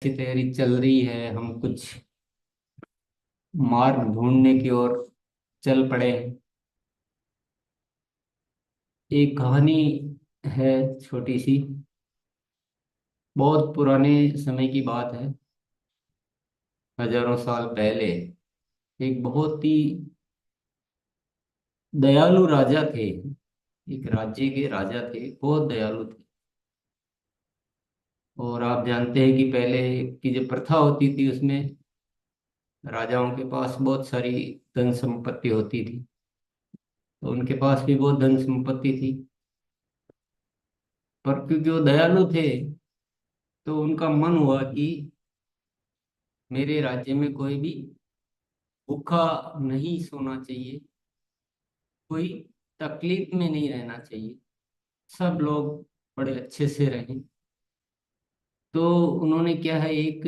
की तैयारी चल रही है। हम कुछ मार्ग ढूंढने की ओर चल पड़े हैं। एक कहानी है, छोटी सी। बहुत पुराने समय की बात है। हजारों साल पहले एक बहुत ही दयालु राजा थे। एक राज्य के राजा थे, बहुत दयालु थे। और आप जानते हैं कि पहले की जो प्रथा होती थी उसमें राजाओं के पास बहुत सारी धन संपत्ति होती थी। तो उनके पास भी बहुत धन संपत्ति थी। पर क्योंकि वो दयालु थे तो उनका मन हुआ कि मेरे राज्य में कोई भी भूखा नहीं सोना चाहिए, कोई तकलीफ में नहीं रहना चाहिए, सब लोग बड़े अच्छे से रहें। तो उन्होंने क्या है, एक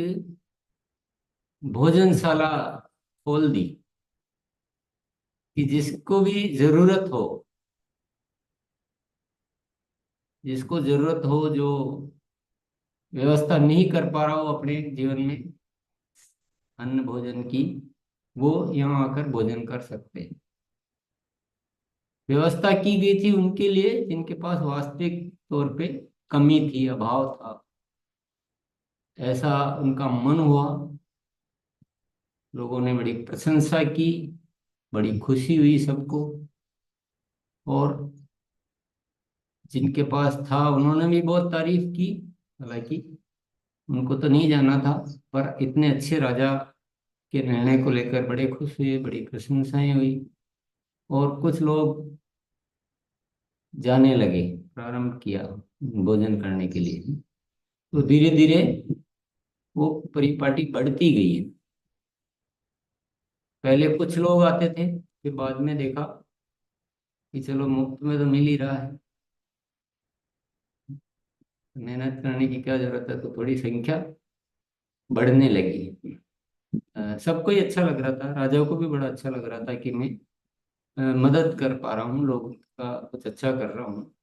भोजनशाला खोल दी कि जिसको भी जरूरत हो, जिसको जरूरत हो, जो व्यवस्था नहीं कर पा रहा हो अपने जीवन में अन्न भोजन की, वो यहाँ आकर भोजन कर सकते हैं। व्यवस्था की गई थी उनके लिए जिनके पास वास्तविक तौर पे कमी थी, अभाव था। ऐसा उनका मन हुआ। लोगों ने बड़ी प्रशंसा की, बड़ी खुशी हुई सबको। और जिनके पास था उन्होंने भी बहुत तारीफ की। हालांकि उनको तो नहीं जाना था, पर इतने अच्छे राजा के निर्णय को लेकर बड़े खुश हुए, बड़ी प्रशंसाएं हुई। और कुछ लोग जाने लगे, प्रारंभ किया भोजन करने के लिए। तो धीरे धीरे वो परिपाटी बढ़ती गई है। पहले कुछ लोग आते थे, फिर बाद में देखा कि चलो मुफ्त में तो मिल ही रहा है, मेहनत करने की क्या जरूरत है। तो थोड़ी संख्या बढ़ने लगी। सबको ही अच्छा लग रहा था, राजाओं को भी बड़ा अच्छा लग रहा था कि मैं मदद कर पा रहा हूँ, लोगों का कुछ अच्छा कर रहा हूँ।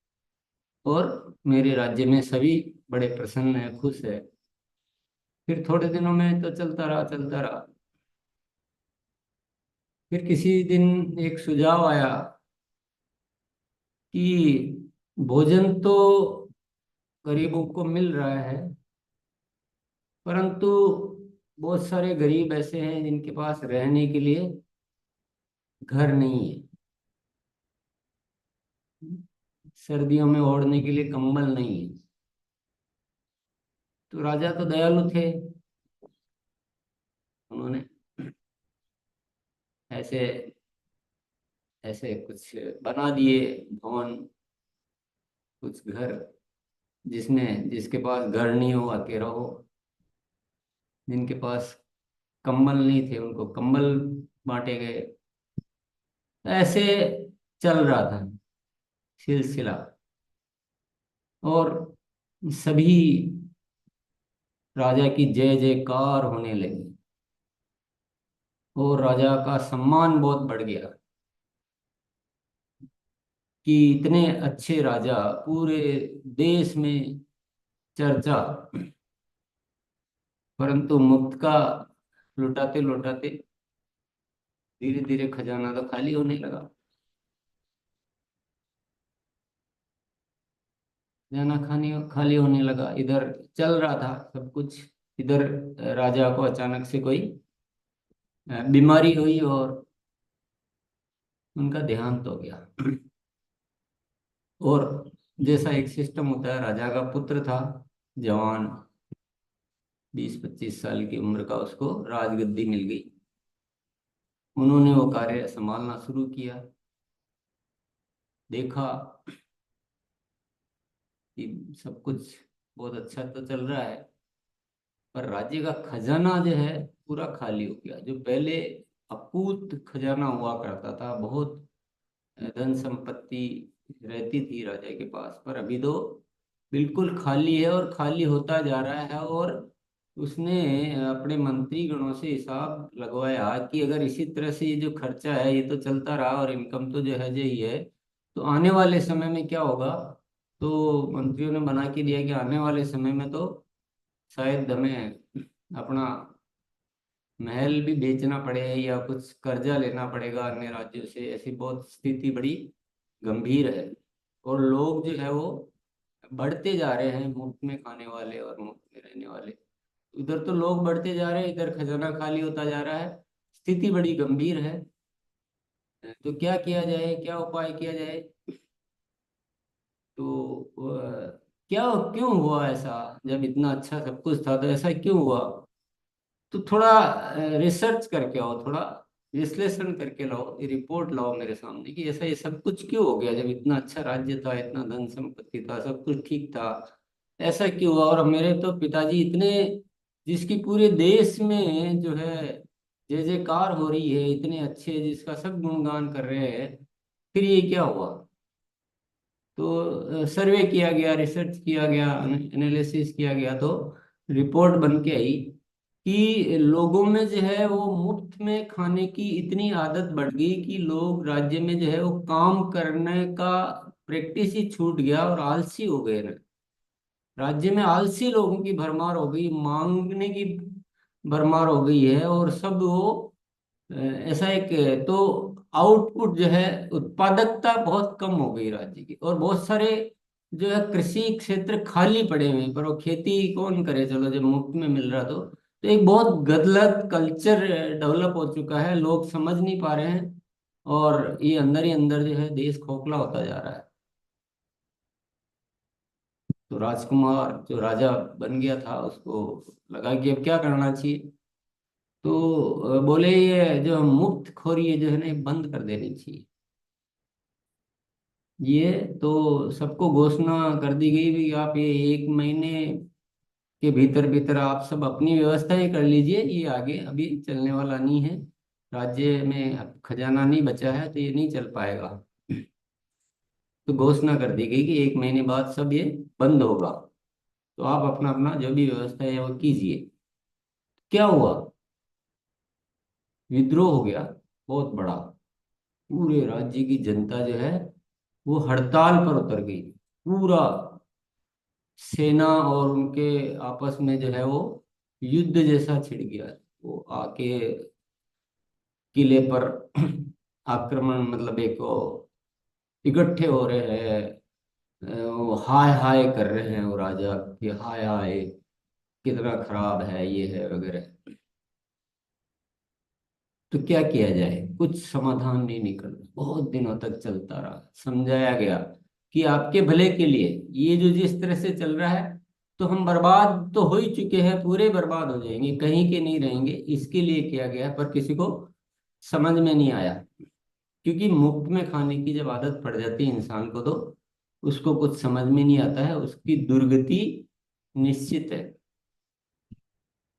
और मेरे राज्य में सभी बड़े प्रसन्न है, खुश है। फिर थोड़े दिनों में तो चलता रहा, चलता रहा। फिर किसी दिन एक सुझाव आया कि भोजन तो गरीबों को मिल रहा है, परंतु बहुत सारे गरीब ऐसे हैं जिनके पास रहने के लिए घर नहीं है, सर्दियों में ओढ़ने के लिए कंबल नहीं है। तो राजा तो दयालु थे, उन्होंने ऐसे ऐसे कुछ बना दिए भवन, कुछ घर, जिसमें जिसके पास घर नहीं हो आके रहो, जिनके पास कंबल नहीं थे उनको कंबल बांटे गए। ऐसे चल रहा था सिलसिला। और सभी राजा की जय जयकार होने लगी और राजा का सम्मान बहुत बढ़ गया कि इतने अच्छे राजा, पूरे देश में चर्चा। परंतु मुफ्त का लुटाते लुटाते धीरे धीरे खजाना तो खाली होने लगा। खजाना खाने खाली होने लगा, इधर चल रहा था सब कुछ। इधर राजा को अचानक से कोई बीमारी हुई और उनका देहांत हो गया। और जैसा एक सिस्टम होता है, राजा का पुत्र था, जवान, 20-25 साल की उम्र का, उसको राजगद्दी मिल गई। उन्होंने वो कार्य संभालना शुरू किया। देखा कि सब कुछ बहुत अच्छा तो चल रहा है, पर राज्य का खजाना जो है पूरा खाली हो गया। जो पहले अकूत खजाना हुआ करता था, बहुत धन संपत्ति रहती थी राजा के पास, पर अभी तो बिल्कुल खाली है और खाली होता जा रहा है। और उसने अपने मंत्री गणों से हिसाब लगवाया कि अगर इसी तरह से ये जो खर्चा है ये तो चलता रहा और इनकम तो जो है जो ही है, तो आने वाले समय में क्या होगा। तो मंत्रियों ने बना के दिया कि आने वाले समय में तो शायद हमें अपना महल भी बेचना पड़े या कुछ कर्जा लेना पड़ेगा अन्य राज्यों से, ऐसी बहुत स्थिति बड़ी गंभीर है। और लोग जो है वो बढ़ते जा रहे हैं, मुफ्त में खाने वाले और मुफ्त में रहने वाले। उधर तो लोग बढ़ते जा रहे हैं, इधर खजाना खाली होता जा रहा है। स्थिति बड़ी गंभीर है। तो क्या किया जाए, क्या उपाय किया जाए? तो क्या क्यों हुआ ऐसा? जब इतना अच्छा सब कुछ था तो ऐसा क्यों हुआ? तो थोड़ा रिसर्च करके आओ, थोड़ा विश्लेषण करके लाओ, ये रिपोर्ट लाओ मेरे सामने कि ऐसा ये सब कुछ क्यों हो गया। जब इतना अच्छा राज्य था, इतना धन संपत्ति था, सब कुछ ठीक था, ऐसा क्यों हुआ? और मेरे तो पिताजी इतने, जिसकी पूरे देश में जो है जय जयकार हो रही है, इतने अच्छे, जिसका सब गुणगान कर रहे हैं, फिर ये क्या हुआ? तो सर्वे किया गया, रिसर्च किया गया, एनालिसिस किया गया, तो रिपोर्ट बन के आई कि लोगों में जो है वो मुफ्त में खाने की इतनी आदत बढ़ गई कि लोग राज्य में जो है वो काम करने का प्रैक्टिस ही छूट गया और आलसी हो गए ना। राज्य में आलसी लोगों की भरमार हो गई, मांगने की भरमार हो गई है, और सब वो ऐसा एक तो आउटपुट जो है, उत्पादकता बहुत कम हो गई राज्य की, और बहुत सारे जो है कृषि क्षेत्र खाली पड़े हुए हैं, पर वो खेती कौन करे, चलो जब मुफ्त में मिल रहा तो एक बहुत गलत कल्चर डेवलप हो चुका है, लोग समझ नहीं पा रहे हैं, और ये अंदर ही अंदर जो है देश खोखला होता जा रहा है। तो राजकुमार जो राजा बन गया था, उसको लगा कि अब क्या करना चाहिए। तो बोले ये जो मुफ्त खोरी है जो है ना, ये बंद कर देनी चाहिए। ये तो सबको घोषणा कर दी गई भी, आप ये 1 महीने के भीतर भीतर आप सब अपनी व्यवस्थाएं कर लीजिए, ये आगे अभी चलने वाला नहीं है। राज्य में अब खजाना नहीं बचा है, तो ये नहीं चल पाएगा। तो घोषणा कर दी गई कि 1 महीने बाद सब ये बंद होगा, तो आप अपना अपना जो भी व्यवस्था है वो कीजिए। क्या हुआ? विद्रोह हो गया, बहुत बड़ा। पूरे राज्य की जनता जो है वो हड़ताल पर उतर गई। पूरा सेना और उनके आपस में जो है वो युद्ध जैसा छिड़ गया। वो आके किले पर आक्रमण, मतलब एक वो इकट्ठे हो रहे हैं, वो हाय हाय कर रहे हैं वो राजा कि हाय हाय कितना खराब है, ये है वगैरह। तो क्या किया जाए? कुछ समाधान नहीं निकल, बहुत दिनों तक चलता रहा, समझाया गया कि आपके भले के लिए, ये जो जिस तरह से चल रहा है, तो हम बर्बाद तो हो ही चुके हैं, पूरे बर्बाद हो जाएंगे, कहीं के नहीं रहेंगे, इसके लिए किया गया। पर किसी को समझ में नहीं आया, क्योंकि मुफ्त में खाने की जब आदत पड़ जाती है इंसान को, तो उसको कुछ समझ में नहीं आता है, उसकी दुर्गति निश्चित है।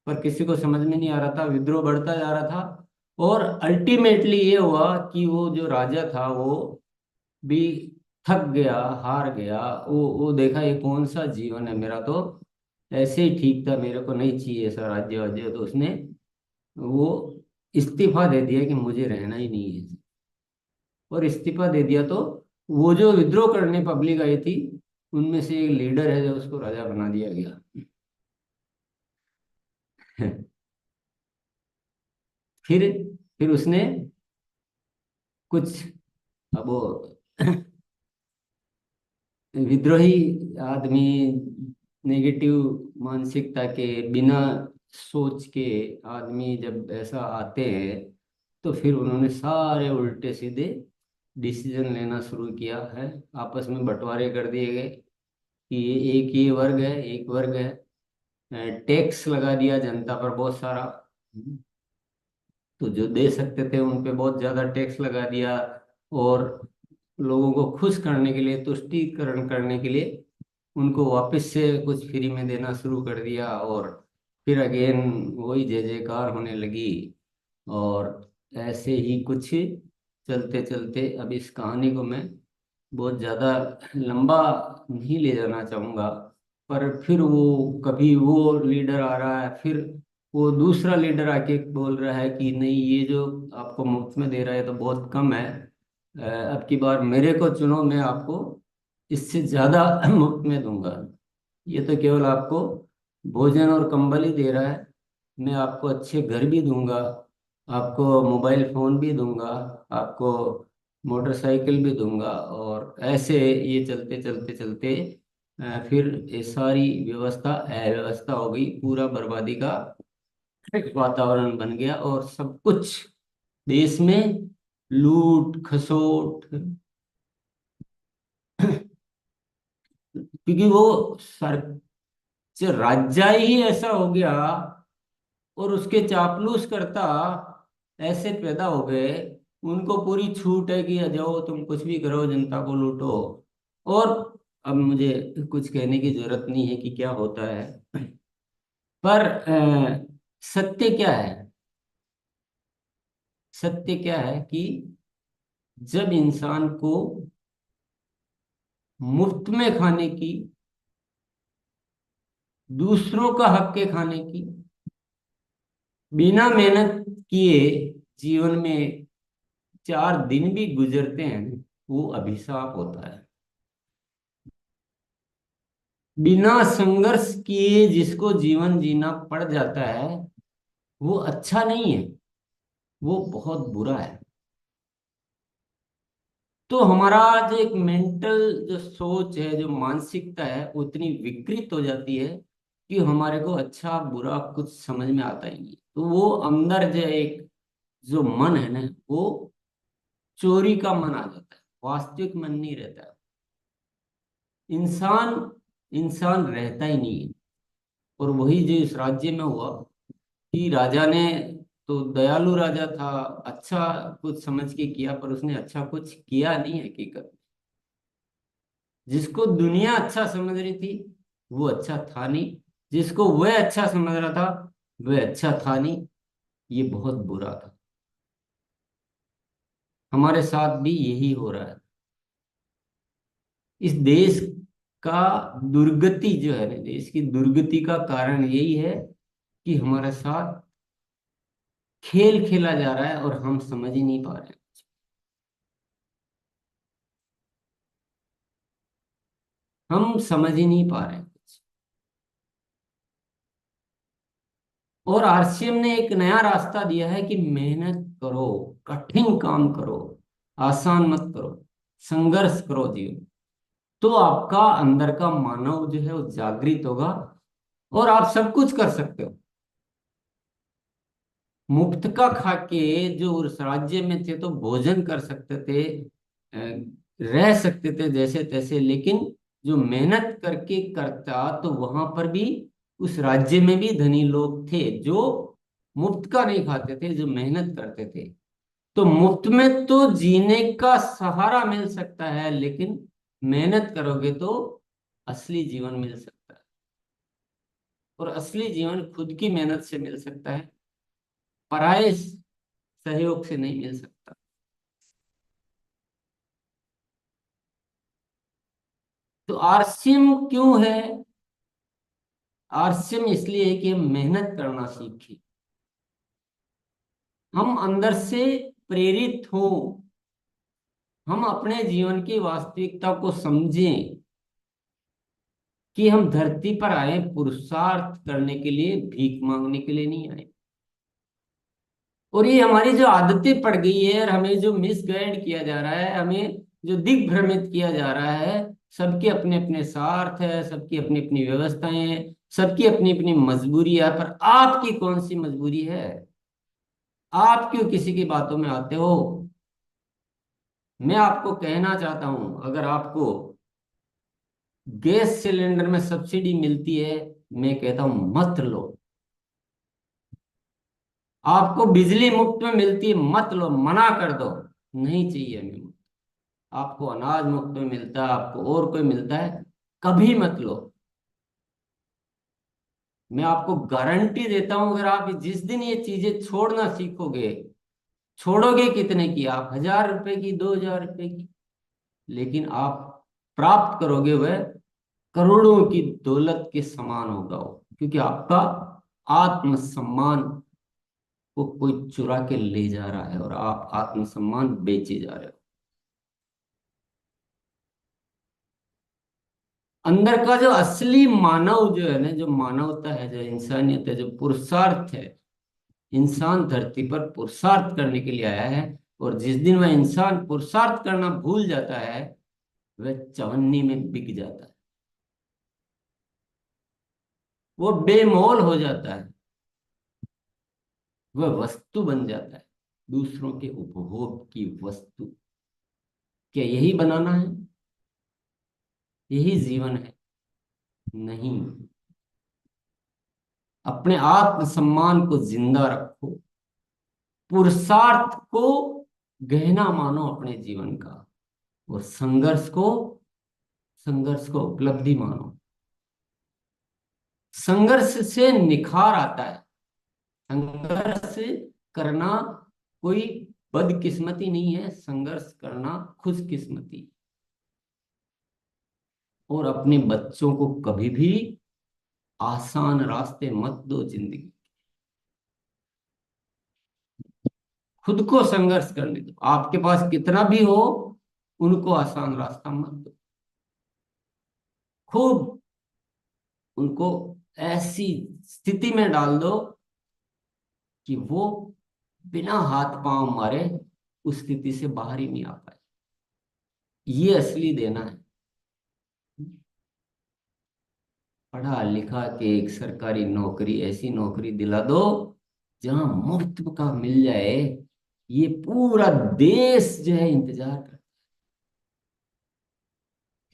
पर किसी को समझ में नहीं आ रहा था, विद्रोह बढ़ता जा रहा था, और अल्टीमेटली ये हुआ कि वो जो राजा था वो भी थक गया, हार गया। वो देखा ये कौन सा जीवन है मेरा, तो ऐसे ही ठीक था, मेरे को नहीं चाहिए ऐसा राज्य वाज्य। तो उसने वो इस्तीफा दे दिया कि मुझे रहना ही नहीं है, और इस्तीफा दे दिया। तो वो जो विद्रोह करने पब्लिक आई थी, उनमें से एक लीडर है जो उसको राजा बना दिया गया। फिर फिर उसने कुछ, अब वो विद्रोही आदमी, नेगेटिव मानसिकता के, बिना सोच के आदमी जब ऐसा आते हैं, तो फिर उन्होंने सारे उल्टे सीधे डिसीजन लेना शुरू किया है। आपस में बंटवारे कर दिए गए कि एक ये वर्ग है, एक वर्ग है। टैक्स लगा दिया जनता पर बहुत सारा। तो जो दे सकते थे उन पे बहुत ज्यादा टैक्स लगा दिया, और लोगों को खुश करने के लिए, तुष्टीकरण करने के लिए उनको वापस से कुछ फ्री में देना शुरू कर दिया। और फिर अगेन वही जय जयकार होने लगी। और ऐसे ही कुछ चलते चलते, अब इस कहानी को मैं बहुत ज़्यादा लंबा नहीं ले जाना चाहूँगा, पर फिर वो कभी वो लीडर आ रहा है, फिर वो दूसरा लीडर आके बोल रहा है कि नहीं, ये जो आपको मुफ्त में दे रहा है तो बहुत कम है, अब की बार मेरे को चुनो, मैं आपको इससे ज़्यादा मुफ्त में दूंगा। ये तो केवल आपको भोजन और कंबल ही दे रहा है, मैं आपको अच्छे घर भी दूंगा, आपको मोबाइल फोन भी दूंगा, आपको मोटरसाइकिल भी दूंगा, और ऐसे ये चलते चलते चलते फिर ये सारी व्यवस्था अव्यवस्था हो गई, पूरा बर्बादी का वातावरण बन गया, और सब कुछ देश में लूट खसोट, क्योंकि वो सर जो राज्य ही ऐसा हो गया, और उसके चापलूस करता ऐसे पैदा हो गए, उनको पूरी छूट है कि जाओ तुम कुछ भी करो, जनता को लूटो। और अब मुझे कुछ कहने की जरूरत नहीं है कि क्या होता है, पर सत्य क्या है? सत्य क्या है कि जब इंसान को मुफ्त में खाने की, दूसरों का हक के खाने की, बिना मेहनत किए जीवन में 4 दिन भी गुजरते हैं, वो अभिशाप होता है। बिना संघर्ष किए जिसको जीवन जीना पड़ जाता है, वो अच्छा नहीं है, वो बहुत बुरा है। तो हमारा जो एक मेंटल जो सोच है, जो मानसिकता है, वो इतनी विकृत हो जाती है कि हमारे को अच्छा बुरा कुछ समझ में आता ही नहीं। तो वो अंदर जो एक जो मन है ना, वो चोरी का मन आ जाता है, वास्तविक मन नहीं रहता। इंसान इंसान रहता ही नहीं है। और वही जो इस राज्य में हुआ कि राजा ने, तो दयालु राजा था, अच्छा कुछ समझ के किया, पर उसने अच्छा कुछ किया नहीं हकीकत। जिसको दुनिया अच्छा समझ रही थी वो अच्छा था नहीं, जिसको वह अच्छा समझ रहा था वह अच्छा था नहीं। ये बहुत बुरा था। हमारे साथ भी यही हो रहा है। इस देश का दुर्गति जो है ना, देश की दुर्गति का कारण यही है कि हमारे साथ खेल खेला जा रहा है और हम समझ ही नहीं पा रहे हैं। हम समझ ही नहीं पा रहे हैं। और आरसीएम ने एक नया रास्ता दिया है कि मेहनत करो, कठिन काम करो, आसान मत करो, संघर्ष करो जीवन। तो आपका अंदर का मानव जो है वो जागृत होगा, और आप सब कुछ कर सकते हो। मुफ्त का खा के जो उस राज्य में थे तो भोजन कर सकते थे, रह सकते थे जैसे तैसे, लेकिन जो मेहनत करके करता तो वहां पर भी उस राज्य में भी धनी लोग थे जो मुफ्त का नहीं खाते थे, जो मेहनत करते थे। तो मुफ्त में तो जीने का सहारा मिल सकता है, लेकिन मेहनत करोगे तो असली जीवन मिल सकता है। और असली जीवन खुद की मेहनत से मिल सकता है, पराये सहयोग से नहीं मिल सकता। तो आरसीएम क्यों है? आरसीएम इसलिए है कि हम मेहनत करना सीखें, हम अंदर से प्रेरित हों, हम अपने जीवन की वास्तविकता को समझें कि हम धरती पर आए पुरुषार्थ करने के लिए, भीख मांगने के लिए नहीं आए। और ये हमारी जो आदतें पड़ गई है, और हमें जो मिसगाइड किया जा रहा है, हमें जो दिग्भ्रमित किया जा रहा है, सबके अपने अपने स्वार्थ है, सबकी अपनी अपनी व्यवस्थाएं हैं, सबकी अपनी अपनी मजबूरी है, पर आपकी कौन सी मजबूरी है? आप क्यों किसी की बातों में आते हो? मैं आपको कहना चाहता हूं, अगर आपको गैस सिलेंडर में सब्सिडी मिलती है, मैं कहता हूं मत लो। आपको बिजली मुफ्त में मिलती है, मत लो, मना कर दो, नहीं चाहिए हमें। आपको अनाज मुफ्त में मिलता है, आपको और कोई मिलता है, कभी मत लो। मैं आपको गारंटी देता हूं, अगर आप जिस दिन ये चीजें छोड़ना सीखोगे, छोड़ोगे कितने की? आप 1000 रुपए की, 2000 रुपए की, लेकिन आप प्राप्त करोगे वह करोड़ों की दौलत के समान होगा वो, क्योंकि आपका आत्मसम्मान को कोई चुरा के ले जा रहा है और आप आत्मसम्मान बेचे जा रहे हो। अंदर का जो असली मानव जो है ना, जो मानवता है, जो इंसानियत है, जो पुरुषार्थ है, इंसान धरती पर पुरुषार्थ करने के लिए आया है। और जिस दिन वह इंसान पुरुषार्थ करना भूल जाता है, वह चवन्नी में बिक जाता है, वो बेमोल हो जाता है, वह वस्तु बन जाता है, दूसरों के उपभोग की वस्तु। क्या यही बनाना है? यही जीवन है? नहीं। अपने आत्मसम्मान को जिंदा रखो, पुरुषार्थ को गहना मानो अपने जीवन का, और संघर्ष को उपलब्धि मानो। संघर्ष से निखार आता है। संघर्ष करना कोई बदकिस्मती नहीं है, संघर्ष करना खुशकिस्मती। और अपने बच्चों को कभी भी आसान रास्ते मत दो जिंदगी, खुद को संघर्ष करने दो। आपके पास कितना भी हो, उनको आसान रास्ता मत दो। खूब उनको ऐसी स्थिति में डाल दो कि वो बिना हाथ पांव मारे उस स्थिति से बाहर ही नहीं आ पाए। ये असली देना है। पढ़ा लिखा के एक सरकारी नौकरी, ऐसी नौकरी दिला दो जहां मुफ्त का मिल जाए, ये पूरा देश जो है इंतजार कर,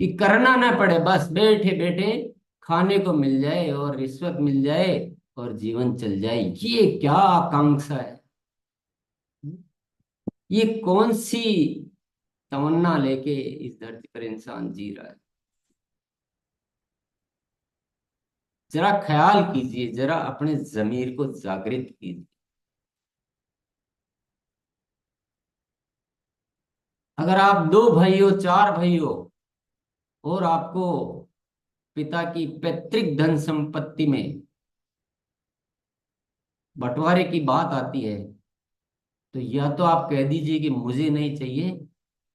कि करना ना पड़े, बस बैठे बैठे खाने को मिल जाए और रिश्वत मिल जाए और जीवन चल जाए। ये क्या आकांक्षा है? ये कौन सी तमन्ना लेके इस धरती पर इंसान जी रहा है? जरा ख्याल कीजिए, जरा अपने जमीर को जागृत कीजिए। अगर आप दो भाई हो, चार भाई हो, और आपको पिता की पैतृक धन संपत्ति में बंटवारे की बात आती है, तो या तो आप कह दीजिए कि मुझे नहीं चाहिए,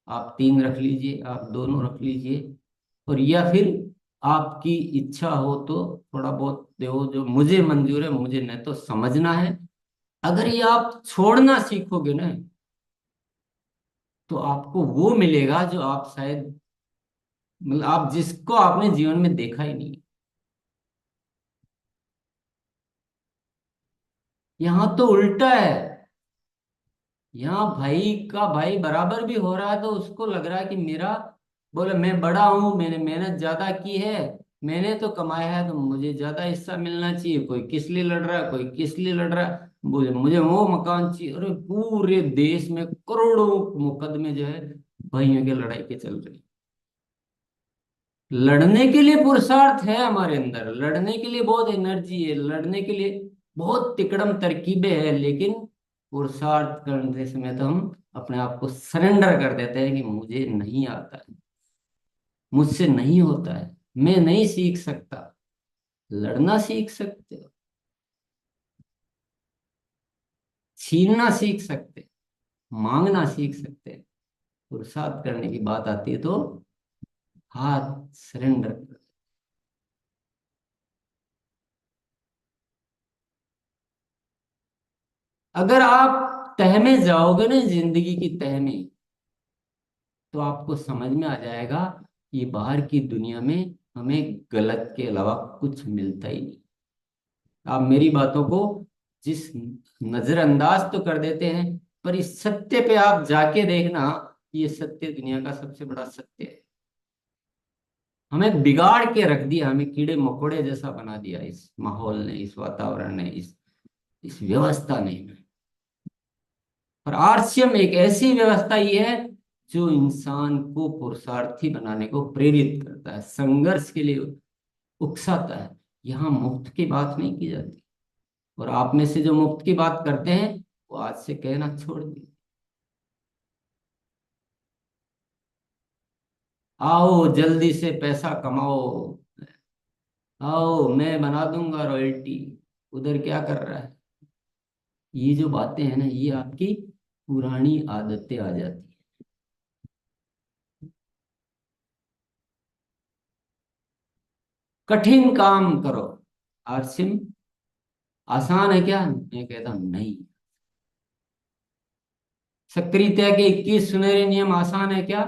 आप तीन रख लीजिए, आप दोनों रख लीजिए। और या फिर आपकी इच्छा हो तो थोड़ा बहुत दो, जो मुझे मंजूर है, मुझे नहीं तो समझना है। अगर ये आप छोड़ना सीखोगे ना, तो आपको वो मिलेगा जो आप शायद, मतलब आप जिसको आपने जीवन में देखा ही नहीं। यहाँ तो उल्टा है। यहाँ भाई का भाई बराबर भी हो रहा है, तो उसको लग रहा है कि मेरा, बोले मैं बड़ा हूं, मैंने मेहनत ज्यादा की है, मैंने तो कमाया है, तो मुझे ज्यादा हिस्सा मिलना चाहिए। कोई किस लिए लड़ रहा है, कोई किस लिए लड़ रहा है, बोले मुझे वो मकान चाहिए। अरे पूरे देश में करोड़ों मुकदमे जो है भाइयों के लड़ाई के चल रहे हैं। लड़ने के लिए पुरुषार्थ है हमारे अंदर, लड़ने के लिए बहुत एनर्जी है, लड़ने के लिए बहुत तिकड़म तरकीबें हैं, लेकिन पुरुषार्थ करते समय तो हम अपने आप को सरेंडर कर देते हैं कि मुझे नहीं आता है, मुझसे नहीं होता है, मैं नहीं सीख सकता। लड़ना सीख सकते हो, छीनना सीख सकते, मांगना सीख सकते हैं। पुरुषार्थ करने की बात आती है तो हाथ सरेंडर कर। अगर आप तह में जाओगे ना, जिंदगी की तह में, तो आपको समझ में आ जाएगा कि बाहर की दुनिया में हमें गलत के अलावा कुछ मिलता ही नहीं। आप मेरी बातों को जिस नजरअंदाज तो कर देते हैं, पर इस सत्य पे आप जाके देखना, ये सत्य दुनिया का सबसे बड़ा सत्य है। हमें बिगाड़ के रख दिया, हमें कीड़े मकोड़े जैसा बना दिया इस माहौल ने, इस वातावरण ने, इस व्यवस्था ने। और आरसीएम एक ऐसी व्यवस्था ही है जो इंसान को पुरुषार्थी बनाने को प्रेरित करता है, संघर्ष के लिए उकसाता है। यहाँ मुफ्त की बात नहीं की जाती। और आप में से जो मुफ्त की बात करते हैं, वो आज से कहना छोड़ दिए। आओ जल्दी से पैसा कमाओ, आओ मैं बना दूंगा रॉयल्टी। उधर क्या कर रहा है? ये जो बातें हैं ना, ये आपकी पुरानी आदतें आ जाती है। कठिन काम करो। आरसिम आसान है क्या? मैं कहता हूं नहीं। सक्रियता के 21 सुनहरे नियम आसान है क्या?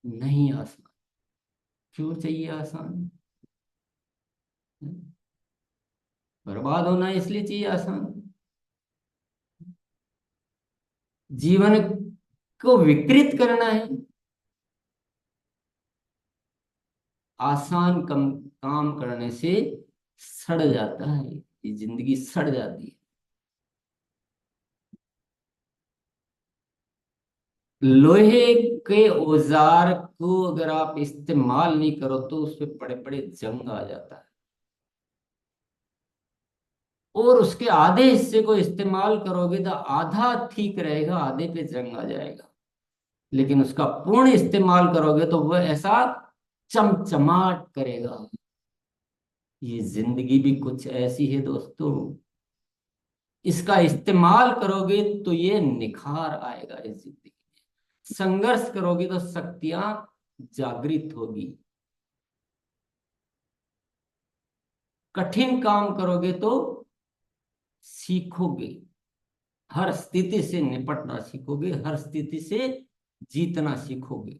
नहीं आसान। क्यों चाहिए आसान? बर्बाद होना है इसलिए चाहिए आसान। जीवन को विकृत करना है, आसान कम काम करने से सड़ जाता है, ये जिंदगी सड़ जाती है। लोहे के औजार को अगर आप इस्तेमाल नहीं करो तो उस पे बड़े बड़े जंग आ जाता है, और उसके आधे हिस्से को इस्तेमाल करोगे तो आधा ठीक रहेगा, आधे पे जंग आ जाएगा। लेकिन उसका पूर्ण इस्तेमाल करोगे तो वह ऐसा चमचमाट करेगा। ये जिंदगी भी कुछ ऐसी है दोस्तों, इसका इस्तेमाल करोगे तो ये निखार आएगा इस जिंदगी में। संघर्ष करोगे तो शक्तियां जागृत होगी। कठिन काम करोगे तो सीखोगे, हर स्थिति से निपटना सीखोगे, हर स्थिति से जीतना सीखोगे।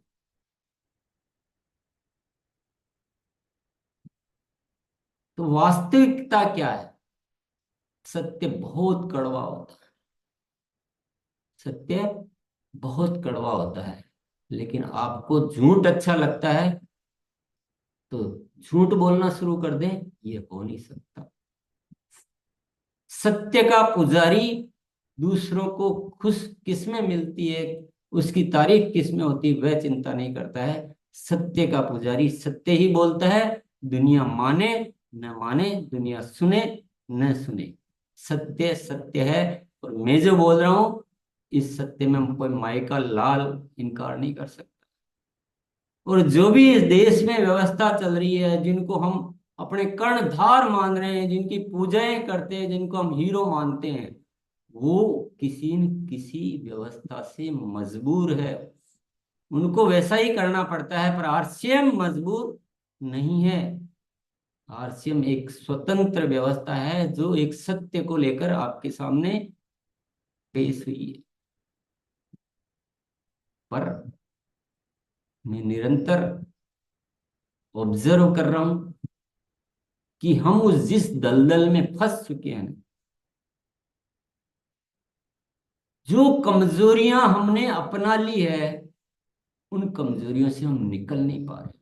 तो वास्तविकता क्या है? सत्य बहुत कड़वा होता है, सत्य बहुत कड़वा होता है। लेकिन आपको झूठ अच्छा लगता है तो झूठ बोलना शुरू कर दें, ये हो नहीं सकता। सत्य का पुजारी दूसरों को खुश किसमें मिलती है, उसकी तारीफ किसमें होती है, वह चिंता नहीं करता है। सत्य का पुजारी सत्य ही बोलता है, दुनिया माने न माने, दुनिया सुने न सुने, सत्य सत्य है। और मैं जो बोल रहा हूं, इस सत्य में कोई माई का लाल इनकार नहीं कर सकता। और जो भी इस देश में व्यवस्था चल रही है, जिनको हम अपने कर्णधार मान रहे हैं, जिनकी पूजाएं करते हैं, जिनको हम हीरो मानते हैं, वो किसी न किसी व्यवस्था से मजबूर है। उनको वैसा ही करना पड़ता है, पर आरसीएम मजबूर नहीं है। आरसीएम एक स्वतंत्र व्यवस्था है जो एक सत्य को लेकर आपके सामने पेश हुई है। पर मैं निरंतर ऑब्जर्व कर रहा हूं कि हम उस जिस दलदल में फंस चुके हैं, जो कमजोरियां हमने अपना ली है, उन कमजोरियों से हम निकल नहीं पा रहे,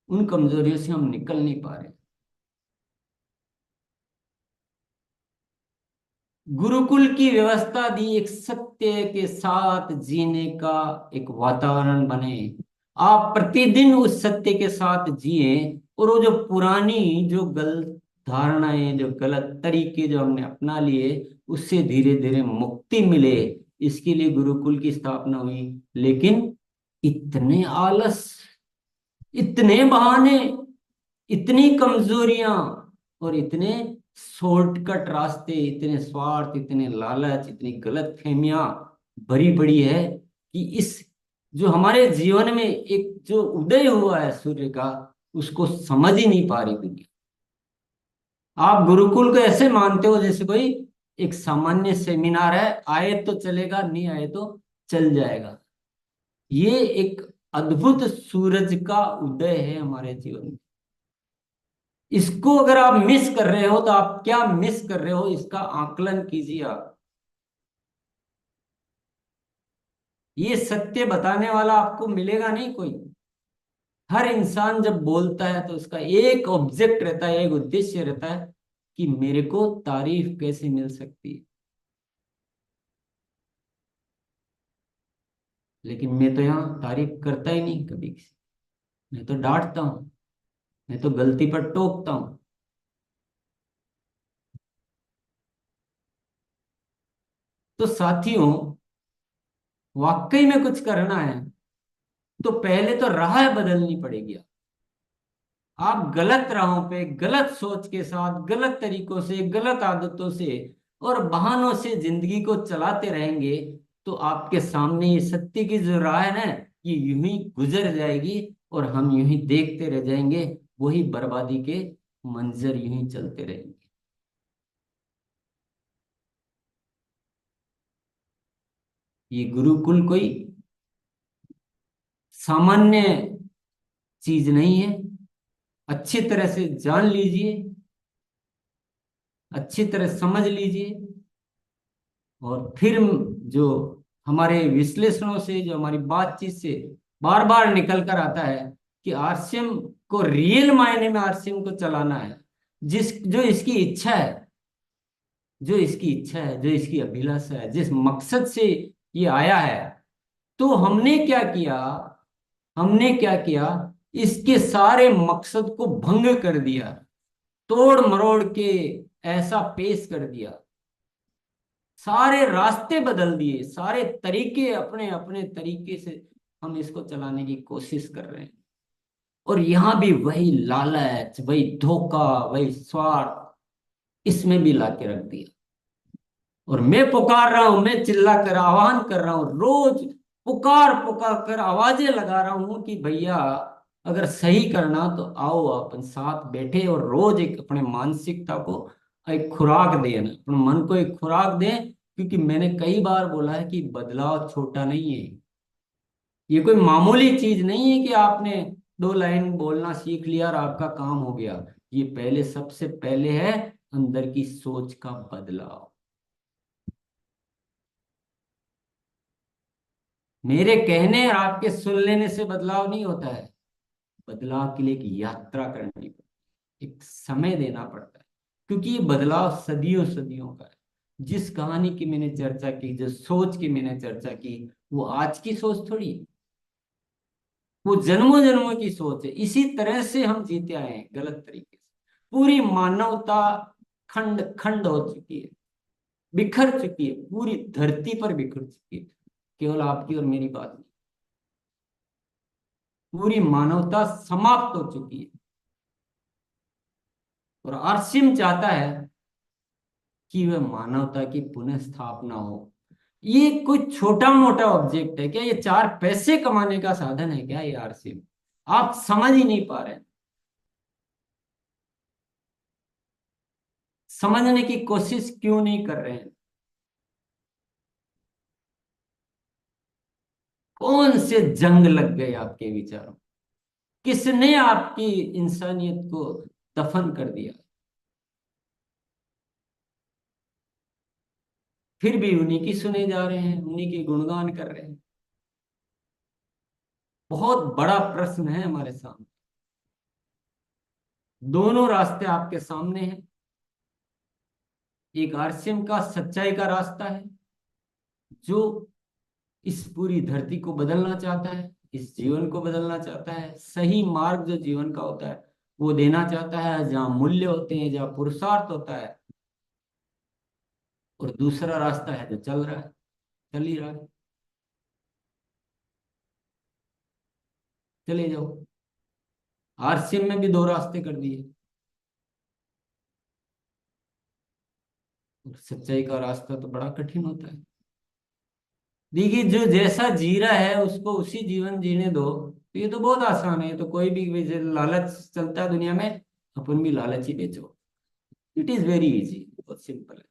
उन कमजोरियों से हम निकल नहीं पा रहे। गुरुकुल की व्यवस्था दी एक सत्य के साथ जीने का एक वातावरण बने, आप प्रतिदिन उस सत्य के साथ जिए, और वो जो पुरानी जो गलत धारणाएं, जो गलत तरीके जो हमने अपना लिए, उससे धीरे धीरे मुक्ति मिले। इसके लिए गुरुकुल की स्थापना हुई। लेकिन इतने आलस, इतने बहाने, इतनी कमजोरियां, और इतने शॉर्टकट रास्ते, इतने स्वार्थ, इतने लालच, इतनी गलत फहमियां भरी पड़ी है कि इस जो हमारे जीवन में एक जो उदय हुआ है सूर्य का, उसको समझ ही नहीं पा रही दुनिया। आप गुरुकुल को ऐसे मानते हो जैसे कोई एक सामान्य सेमिनार है, आए तो चलेगा, नहीं आए तो चल जाएगा। ये एक अद्भुत सूरज का उदय है हमारे जीवन में। इसको अगर आप मिस कर रहे हो तो आप क्या मिस कर रहे हो, इसका आकलन कीजिए आप। ये सत्य बताने वाला आपको मिलेगा नहीं कोई। हर इंसान जब बोलता है तो उसका एक ऑब्जेक्ट रहता है, एक उद्देश्य रहता है कि मेरे को तारीफ कैसे मिल सकती है। लेकिन मैं तो यहाँ तारीफ करता ही नहीं कभी किसी, मैं तो डांटता हूँ, मैं तो गलती पर टोकता हूँ। तो साथियों, वाकई में कुछ करना है तो पहले तो राह बदलनी पड़ेगी। आप गलत राहों पे, गलत सोच के साथ, गलत तरीकों से, गलत आदतों से और बहानों से जिंदगी को चलाते रहेंगे तो आपके सामने ये सत्य की जो राह है ना, ये यूं ही गुजर जाएगी। और हम यूं ही देखते रह जाएंगे, वही बर्बादी के मंजर यूं ही चलते रहेंगे। ये गुरुकुल कोई सामान्य चीज नहीं है। अच्छी तरह से जान लीजिए, अच्छी तरह समझ लीजिए, और फिर जो हमारे विश्लेषणों से, जो हमारी बातचीत से बार बार निकल कर आता है कि आरसीएम को रियल मायने में आरसीएम को चलाना है, जिस जो इसकी इच्छा है, जो इसकी इच्छा है, जो इसकी अभिलाषा है, जिस मकसद से ये आया है, तो हमने क्या किया, हमने क्या किया, इसके सारे मकसद को भंग कर दिया, तोड़ मरोड़ के ऐसा पेश कर दिया, सारे रास्ते बदल दिए, सारे तरीके अपने अपने तरीके से हम इसको चलाने की कोशिश कर रहे हैं। और यहां भी वही लालच, वही धोखा, वही स्वार्थ इसमें भी लाके रख दिया। और मैं पुकार रहा हूं, मैं चिल्ला कर आह्वान कर रहा हूं, रोज पुकार पुकार कर आवाजें लगा रहा हूं कि भैया अगर सही करना तो आओ, अपन साथ बैठे और रोज एक अपने मानसिकता को एक खुराक दें, अपने मन को एक खुराक दें। क्योंकि मैंने कई बार बोला है कि बदलाव छोटा नहीं है, ये कोई मामूली चीज नहीं है कि आपने दो लाइन बोलना सीख लिया और आपका काम हो गया। ये पहले, सबसे पहले है अंदर की सोच का बदलाव। मेरे कहने और आपके सुन लेने से बदलाव नहीं होता है। बदलाव के लिए एक यात्रा करनी पड़ती है, एक समय देना पड़ता है। क्योंकि ये बदलाव सदियों सदियों का है। जिस कहानी की मैंने चर्चा की, जो सोच की मैंने चर्चा की, वो आज की सोच थोड़ी है, वो जन्मों जन्मों की सोच है। इसी तरह से हम जीते आए हैं, गलत तरीके से। पूरी मानवता खंड खंड हो चुकी है, बिखर चुकी है, पूरी धरती पर बिखर चुकी है। केवल आपकी और मेरी बात नहीं, पूरी मानवता समाप्त हो चुकी है। और आरसीएम चाहता है कि वह मानवता की पुनः स्थापना हो। ये कोई छोटा मोटा ऑब्जेक्ट है क्या? ये चार पैसे कमाने का साधन है क्या ये आरसीएम? आप समझ ही नहीं पा रहे, समझने की कोशिश क्यों नहीं कर रहे हैं? कौन से जंग लग गए आपके विचारों? किसने आपकी इंसानियत को दफन कर दिया? फिर भी उन्हीं की सुने जा रहे हैं, उन्हीं के गुणगान कर रहे हैं। बहुत बड़ा प्रश्न है हमारे सामने। दोनों रास्ते आपके सामने हैं। एक आरसीएम का सच्चाई का रास्ता है, जो इस पूरी धरती को बदलना चाहता है, इस जीवन को बदलना चाहता है, सही मार्ग जो जीवन का होता है वो देना चाहता है, जहाँ मूल्य होते हैं, जहाँ पुरुषार्थ होता है। और दूसरा रास्ता है जो चल रहा है, चल ही रहा है, चले जाओ। आरसीएम में भी दो रास्ते कर दिए। और सच्चाई का रास्ता तो बड़ा कठिन होता है। देखिए, जो जैसा जी रहा है उसको उसी जीवन जीने दो, तो ये तो बहुत आसान है। ये तो कोई भी लालच चलता है दुनिया में, अपन भी लालच ही बेचो। इट इज वेरी इजी, बहुत सिंपल है।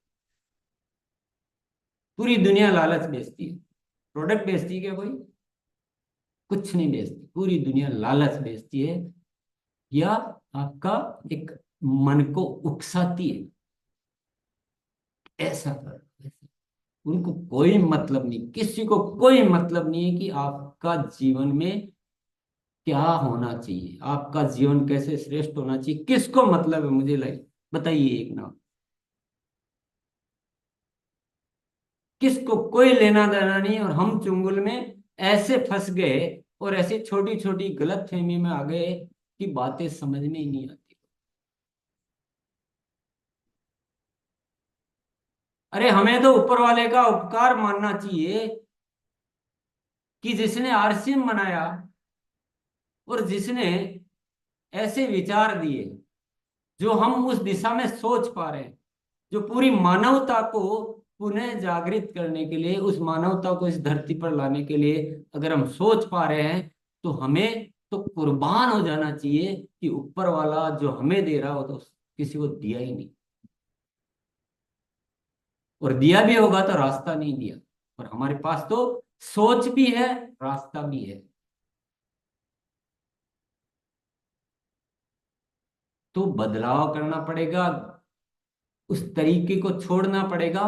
पूरी दुनिया लालच बेचती है। प्रोडक्ट बेचती है क्या कोई? कुछ नहीं बेचती, पूरी दुनिया लालच बेचती है, या आपका एक मन को उकसाती है। ऐसा कर, उनको कोई मतलब नहीं, किसी को कोई मतलब नहीं है कि आपका जीवन में क्या होना चाहिए, आपका जीवन कैसे श्रेष्ठ होना चाहिए। किसको मतलब है? मुझे लगे बताइए एक नाम। किसको? कोई लेना देना नहीं। और हम चुंगल में ऐसे फंस गए और ऐसी छोटी छोटी गलत फहमी में आ गए कि बातें समझ में ही नहीं आती। अरे हमें तो ऊपर वाले का उपकार मानना चाहिए कि जिसने आरसीएम बनाया और जिसने ऐसे विचार दिए जो हम उस दिशा में सोच पा रहे हैं, जो पूरी मानवता को पुनः जागृत करने के लिए, उस मानवता को इस धरती पर लाने के लिए अगर हम सोच पा रहे हैं, तो हमें तो कुर्बान हो जाना चाहिए कि ऊपर वाला जो हमें दे रहा हो तो किसी को दिया ही नहीं, और दिया भी होगा तो रास्ता नहीं दिया। और हमारे पास तो सोच भी है, रास्ता भी है। तो बदलाव करना पड़ेगा, उस तरीके को छोड़ना पड़ेगा,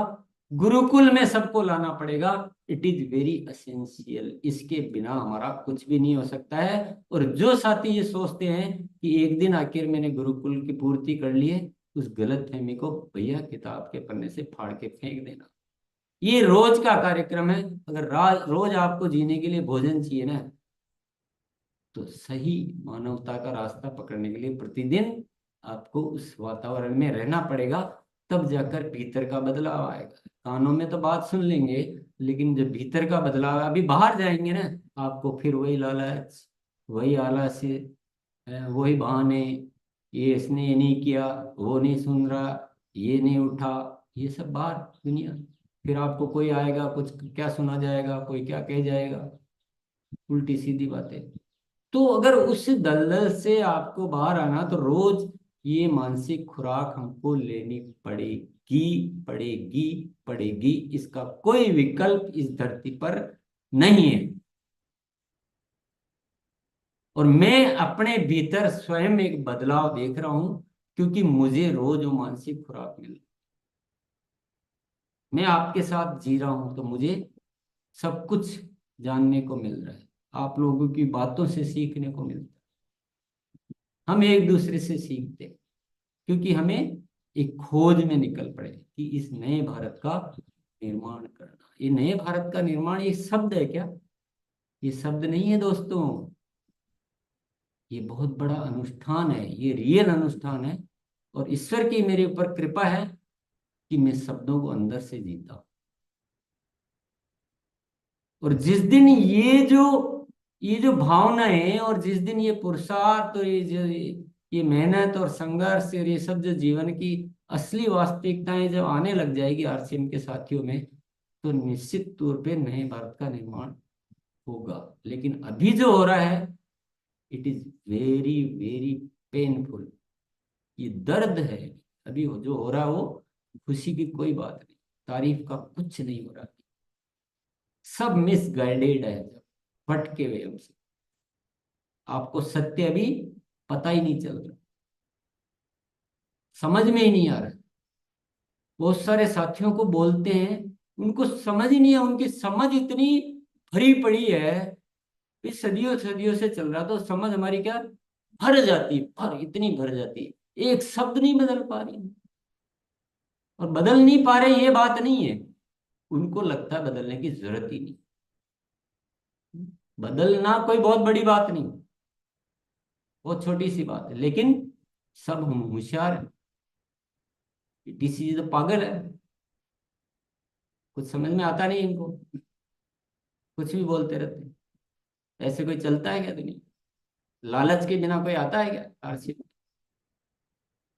गुरुकुल में सबको लाना पड़ेगा। इट इज वेरी असेंशियल, इसके बिना हमारा कुछ भी नहीं हो सकता है। और जो साथी ये सोचते हैं कि एक दिन आखिर मैंने गुरुकुल की पूर्ति कर ली है, उस गलत फहमी को भैया किताब के पन्ने से फाड़ के फेंक देना। ये रोज का कार्यक्रम है। अगर रोज आपको जीने के लिए भोजन चाहिए ना, तो सही मानवता का रास्ता पकड़ने के लिए प्रतिदिन आपको उस वातावरण में रहना पड़ेगा। तब जाकर भीतर का बदलाव आएगा। कानों में तो बात सुन लेंगे, लेकिन जब भीतर का बदलाव, अभी बाहर जाएंगे ना, आपको फिर वही लालच, वही आलस्य, वही बहाने, ये इसने ये नहीं किया, वो नहीं सुन रहा, ये नहीं उठा, ये सब बाहर दुनिया। फिर आपको कोई आएगा, कुछ क्या सुना जाएगा, कोई क्या कह जाएगा, उल्टी सीधी बातें। तो अगर उस दलदल से आपको बाहर आना, तो रोज ये मानसिक खुराक हमको लेनी पड़ेगी, पड़ेगी, पड़ेगी। इसका कोई विकल्प इस धरती पर नहीं है। और मैं अपने भीतर स्वयं एक बदलाव देख रहा हूं, क्योंकि मुझे रोज वो मानसिक खुराक मिल, मैं आपके साथ जी रहा हूं तो मुझे सब कुछ जानने को मिल रहा है, आप लोगों की बातों से सीखने को मिलता है। हम एक दूसरे से सीखते हैं, क्योंकि हमें एक खोज में निकल पड़े कि इस नए भारत का निर्माण करना। ये नए भारत का निर्माण ये शब्द है क्या? ये शब्द नहीं है दोस्तों, ये बहुत बड़ा अनुष्ठान है, ये रियल अनुष्ठान है। और ईश्वर की मेरे ऊपर कृपा है कि मैं शब्दों को अंदर से जीता हूं। और जिस दिन ये जो भावनाएं, और जिस दिन ये पुरुषार्थ, और ये मेहनत और संघर्ष और ये सब जो जीवन की असली वास्तविकताएं जब आने लग जाएगी आरसीएम के साथियों में, तो निश्चित तौर पे नए भारत का निर्माण होगा। लेकिन अभी जो हो रहा है, it is very very painful. ये दर्द है। अभी जो हो रहा है वो खुशी की कोई बात नहीं, तारीफ का कुछ नहीं हो रहा। सब मिसगाइडेड है, भटके हुए हमसे। आपको सत्य अभी पता ही नहीं चल रहा, समझ में ही नहीं आ रहा। बहुत सारे साथियों को बोलते हैं, उनको समझ ही नहीं है, उनकी समझ इतनी भरी पड़ी है, इस सदियों सदियों से चल रहा, तो समझ हमारी क्या भर जाती, भर इतनी भर जाती है, एक शब्द नहीं बदल पा रही। और बदल नहीं पा रहे ये बात नहीं है, उनको लगता है बदलने की जरूरत ही नहीं। बदलना कोई बहुत बड़ी बात नहीं, बहुत छोटी सी बात है। लेकिन सब हम होशियार हैं, डीसी तो पागल है, कुछ समझ में आता नहीं इनको, कुछ भी बोलते रहते हैं। ऐसे कोई चलता है क्या दुनिया? लालच के बिना कोई आता है क्या आरसी?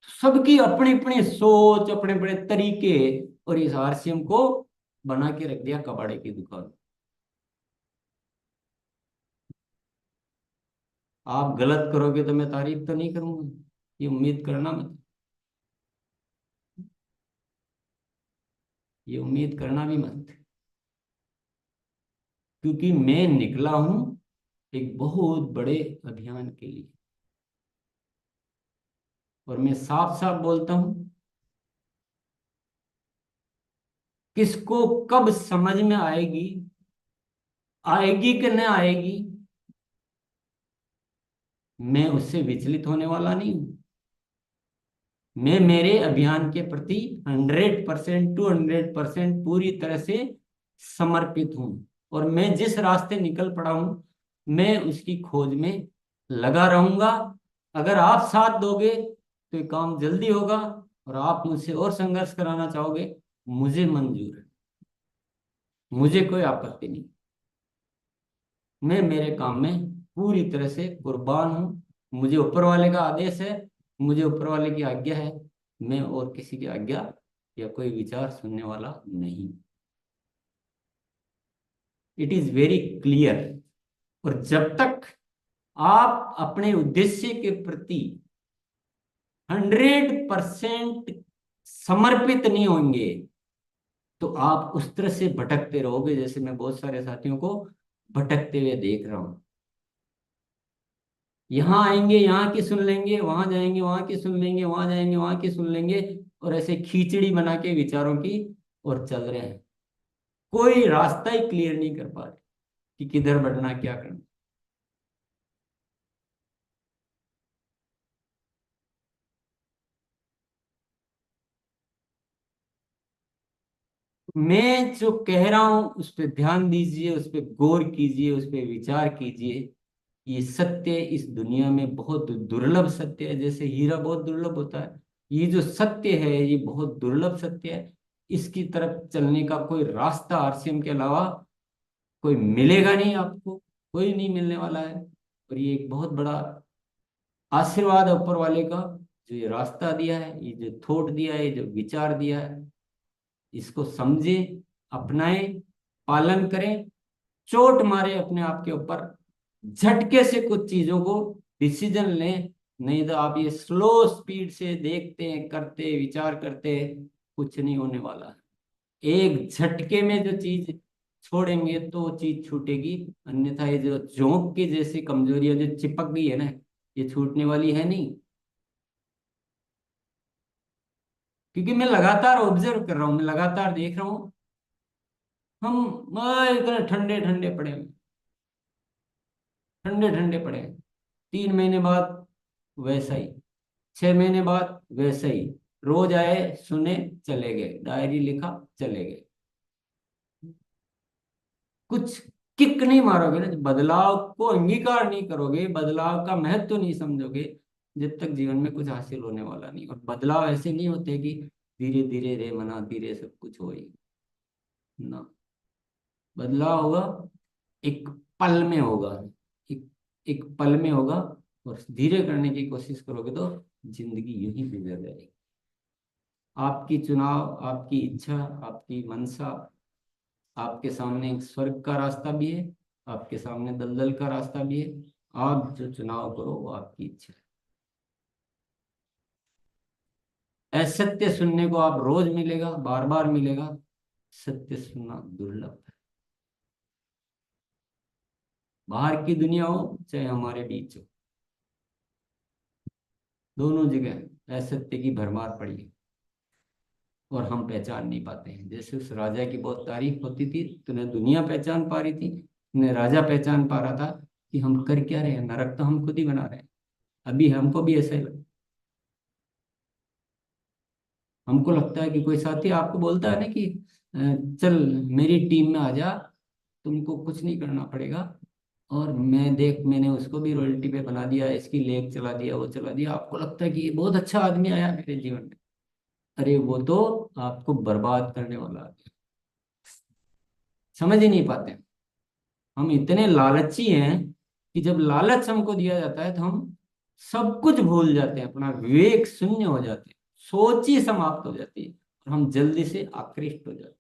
सबकी अपनी अपनी सोच, अपने अपने तरीके, और इस आरसीएम को बना के रख दिया कबाड़े की दुकान। आप गलत करोगे तो मैं तारीफ तो नहीं करूंगा, ये उम्मीद करना मत, ये उम्मीद करना भी मत। क्योंकि मैं निकला हूं एक बहुत बड़े अभियान के लिए, और मैं साफ साफ बोलता हूं, किसको कब समझ में आएगी, आएगी कि न आएगी, मैं उससे विचलित होने वाला नहीं हूं। मैं मेरे अभियान के प्रति 100% टू 100% पूरी तरह से समर्पित हूं। और मैं जिस रास्ते निकल पड़ा हूं, मैं उसकी खोज में लगा रहूंगा। अगर आप साथ दोगे तो ये काम जल्दी होगा, और आप मुझसे और संघर्ष कराना चाहोगे, मुझे मंजूर है, मुझे कोई आपत्ति नहीं। मैं मेरे काम में पूरी तरह से कुर्बान हूँ। मुझे ऊपर वाले का आदेश है, मुझे ऊपर वाले की आज्ञा है, मैं और किसी की आज्ञा या कोई विचार सुनने वाला नहीं। It is very clear. और जब तक आप अपने उद्देश्य के प्रति 100% समर्पित नहीं होंगे तो आप उस तरह से भटकते रहोगे, जैसे मैं बहुत सारे साथियों को भटकते हुए देख रहा हूं। यहाँ आएंगे यहाँ की सुन लेंगे, वहां जाएंगे वहां की सुन लेंगे, वहां जाएंगे वहां की सुन लेंगे, और ऐसे खींचड़ी बना के विचारों की और चल रहे हैं। कोई रास्ता ही क्लियर नहीं कर पा रहे कि किधर बढ़ना, क्या करना। मैं जो कह रहा हूं उस पर ध्यान दीजिए, उस पर गौर कीजिए, उस पर विचार कीजिए। ये सत्य इस दुनिया में बहुत दुर्लभ सत्य है, जैसे हीरा बहुत दुर्लभ होता है। ये जो सत्य है ये बहुत दुर्लभ सत्य है। इसकी तरफ चलने का कोई रास्ता आरसीएम के अलावा कोई मिलेगा नहीं आपको, कोई नहीं मिलने वाला है। और ये एक बहुत बड़ा आशीर्वाद है ऊपर वाले का, जो ये रास्ता दिया है, ये जो थॉट दिया है, ये जो विचार दिया है। इसको समझे, अपनाएं, पालन करें, चोट मारे अपने आप के ऊपर, झटके से कुछ चीजों को डिसीजन लें। नहीं तो आप ये स्लो स्पीड से देखते हैं, करते विचार करते हैं, कुछ नहीं होने वाला है। एक झटके में जो चीज छोड़ेंगे तो वो चीज छूटेगी, अन्यथा ये जो जोंक की जैसी कमजोरियां जो चिपक गई है ना, ये छूटने वाली है नहीं। क्योंकि मैं लगातार ऑब्जर्व कर रहा हूँ, मैं लगातार देख रहा हूँ। हम इतने ठंडे ठंडे पड़े हैं, ठंडे ठंडे पड़े हैं। 3 महीने बाद वैसा ही, 6 महीने बाद वैसा ही। रोज आए, सुने, चले गए, डायरी लिखा, चले गए। कुछ किक नहीं मारोगे ना, बदलाव को अंगीकार नहीं करोगे, बदलाव का महत्व नहीं समझोगे, जब तक जीवन में कुछ हासिल होने वाला नहीं। और बदलाव ऐसे नहीं होते कि धीरे धीरे रे मना धीरे सब कुछ हो ही ना। बदलाव होगा, एक पल में होगा, एक एक पल में होगा। और धीरे करने की कोशिश करोगे तो जिंदगी यूं ही गुजर जाएगी। आपकी चुनाव, आपकी इच्छा, आपकी मनसा, आपके सामने एक स्वर्ग का रास्ता भी है, आपके सामने दलदल का रास्ता भी है। आप जो चुनाव करो वो आपकी इच्छा है। असत्य सुनने को आप रोज मिलेगा, बार बार मिलेगा। सत्य सुनना दुर्लभ है। बाहर की दुनिया हो चाहे हमारे बीच हो, दोनों जगह असत्य की भरमार पड़ी है। और हम पहचान नहीं पाते हैं। जैसे उस राजा की बहुत तारीफ होती थी तो न दुनिया पहचान पा रही थी, न राजा पहचान पा रहा था कि हम कर क्या रहे हैं। नरक तो हम खुद ही बना रहे हैं। अभी हमको भी ऐसा ही लगता। हमको लगता है कि कोई साथी आपको बोलता है ना कि अ, चल मेरी टीम में आ जा, तुमको कुछ नहीं करना पड़ेगा। और मैं देख, मैंने उसको भी रॉयल्टी पे बना दिया, इसकी लेग चला दिया, वो चला दिया। आपको लगता है कि ये बहुत अच्छा आदमी आया मेरे जीवन में। अरे वो तो आपको बर्बाद करने वाला आदमी। समझ ही नहीं पाते। हम इतने लालची हैं कि जब लालच हमको दिया जाता है तो हम सब कुछ भूल जाते हैं, अपना विवेक शून्य हो जाते हैं, सोच ही समाप्त हो जाती है, और हम जल्दी से आकृष्ट हो जाते हैं।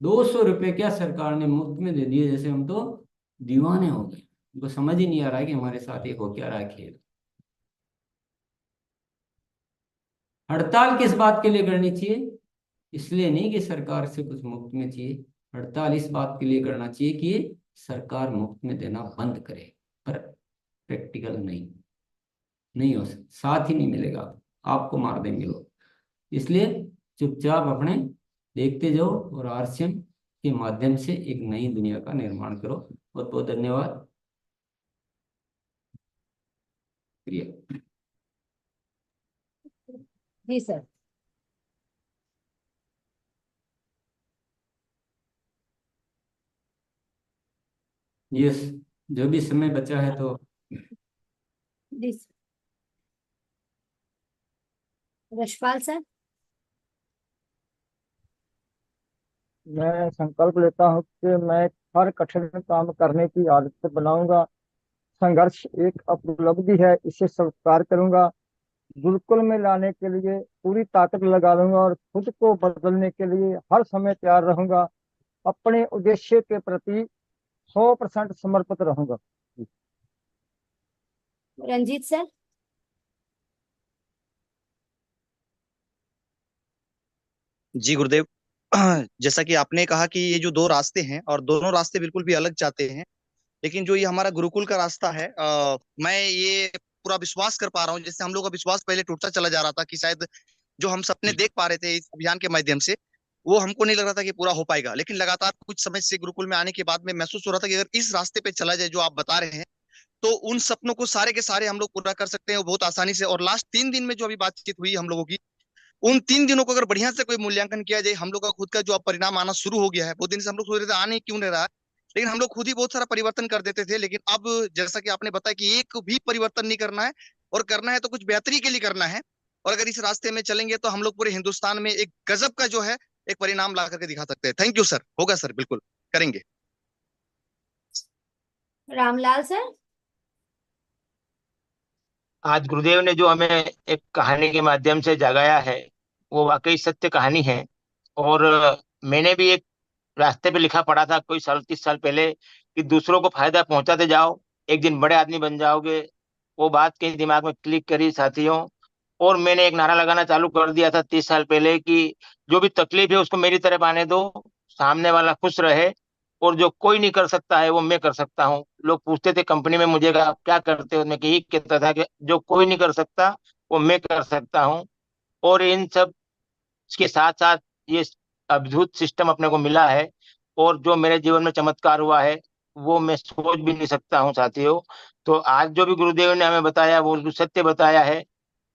200 रुपये क्या सरकार ने मुफ्त में दे दिए, जैसे हम तो दीवाने हो गए। उनको समझ ही नहीं आ रहा है कि हमारे साथ ये हो क्या रहा है खेल। हड़ताल किस बात के लिए करनी चाहिए? इसलिए नहीं कि सरकार से कुछ मुफ्त में चाहिए। हड़ताल इस बात के लिए करना चाहिए कि सरकार मुफ्त में देना बंद करे। पर प्रैक्टिकल नहीं, नहीं हो सकता, साथ ही नहीं मिलेगा। आपको मार देंगे लोग। इसलिए चुपचाप अपने देखते जाओ और आरसीएम के माध्यम से एक नई दुनिया का निर्माण करो। बहुत बहुत धन्यवाद। प्रिय। जी सर। यस, जो भी समय बचा है तो जी सर। रशपाल सर। मैं संकल्प लेता हूँ कि मैं हर कठिन काम करने की आदत बनाऊंगा। संघर्ष एक उपलब्धि है, इसे स्वीकार करूंगा। गुरुकुल में लाने के लिए पूरी ताकत लगा लूंगा और खुद को बदलने के लिए हर समय तैयार रहूंगा। अपने उद्देश्य के प्रति 100% समर्पित रहूंगा। रंजीत सर। जी गुरुदेव। जैसा कि आपने कहा कि ये जो दो रास्ते हैं और दोनों रास्ते बिल्कुल भी अलग जाते हैं, लेकिन जो ये हमारा गुरुकुल का रास्ता है, मैं ये पूरा विश्वास कर पा रहा हूँ। जैसे हम लोग का विश्वास पहले टूटता चला जा रहा था कि शायद जो हम सपने देख पा रहे थे इस अभियान के माध्यम से, वो हमको नहीं लग रहा था कि पूरा हो पाएगा। लेकिन लगातार कुछ समय से गुरुकुल में आने के बाद में महसूस हो रहा था कि अगर इस रास्ते पे चला जाए जो आप बता रहे हैं, तो उन सपनों को सारे के सारे हम लोग पूरा कर सकते हैं, वो बहुत आसानी से। और लास्ट 3 दिन में जो अभी बातचीत हुई हम लोगों की, उन 3 दिनों को अगर बढ़िया से कोई मूल्यांकन किया जाए, हम लोग का खुद का जो अब परिणाम आना शुरू हो गया है। बहुत दिन से हम लोग सोच रहे थे आने क्यों नहीं रहा है, लेकिन हम लोग खुद ही बहुत सारा परिवर्तन कर देते थे। लेकिन अब जैसा कि आपने बताया कि एक भी परिवर्तन नहीं करना है, और करना है तो कुछ बेहतरी के लिए करना है। और अगर इस रास्ते में चलेंगे तो हम लोग पूरे हिंदुस्तान में एक गजब का जो है एक परिणाम ला करके दिखा सकते हैं। थैंक यू सर, होगा सर, बिल्कुल करेंगे। रामलाल सर। आज गुरुदेव ने जो हमें एक कहानी के माध्यम से जगाया है, वो वाकई सत्य कहानी है। और मैंने भी एक रास्ते पे लिखा पढ़ा था कोई साल 30 साल पहले कि दूसरों को फायदा पहुंचाते जाओ, एक दिन बड़े आदमी बन जाओगे। वो बात कहीं दिमाग में क्लिक करी साथियों, और मैंने एक नारा लगाना चालू कर दिया था 30 साल पहले कि जो भी तकलीफ है उसको मेरी तरफ आने दो, सामने वाला खुश रहे, और जो कोई नहीं कर सकता है वो मैं कर सकता हूँ। लोग पूछते थे कंपनी में मुझे क्या करते हो, मैं यही कहता था कि जो कोई नहीं कर सकता वो मैं कर सकता हूँ। और इन सब के साथ साथ ये अद्भुत सिस्टम अपने को मिला है, और जो मेरे जीवन में चमत्कार हुआ है वो मैं सोच भी नहीं सकता हूँ साथियों। तो आज जो भी गुरुदेव ने हमें बताया वो बिल्कुल सत्य बताया है।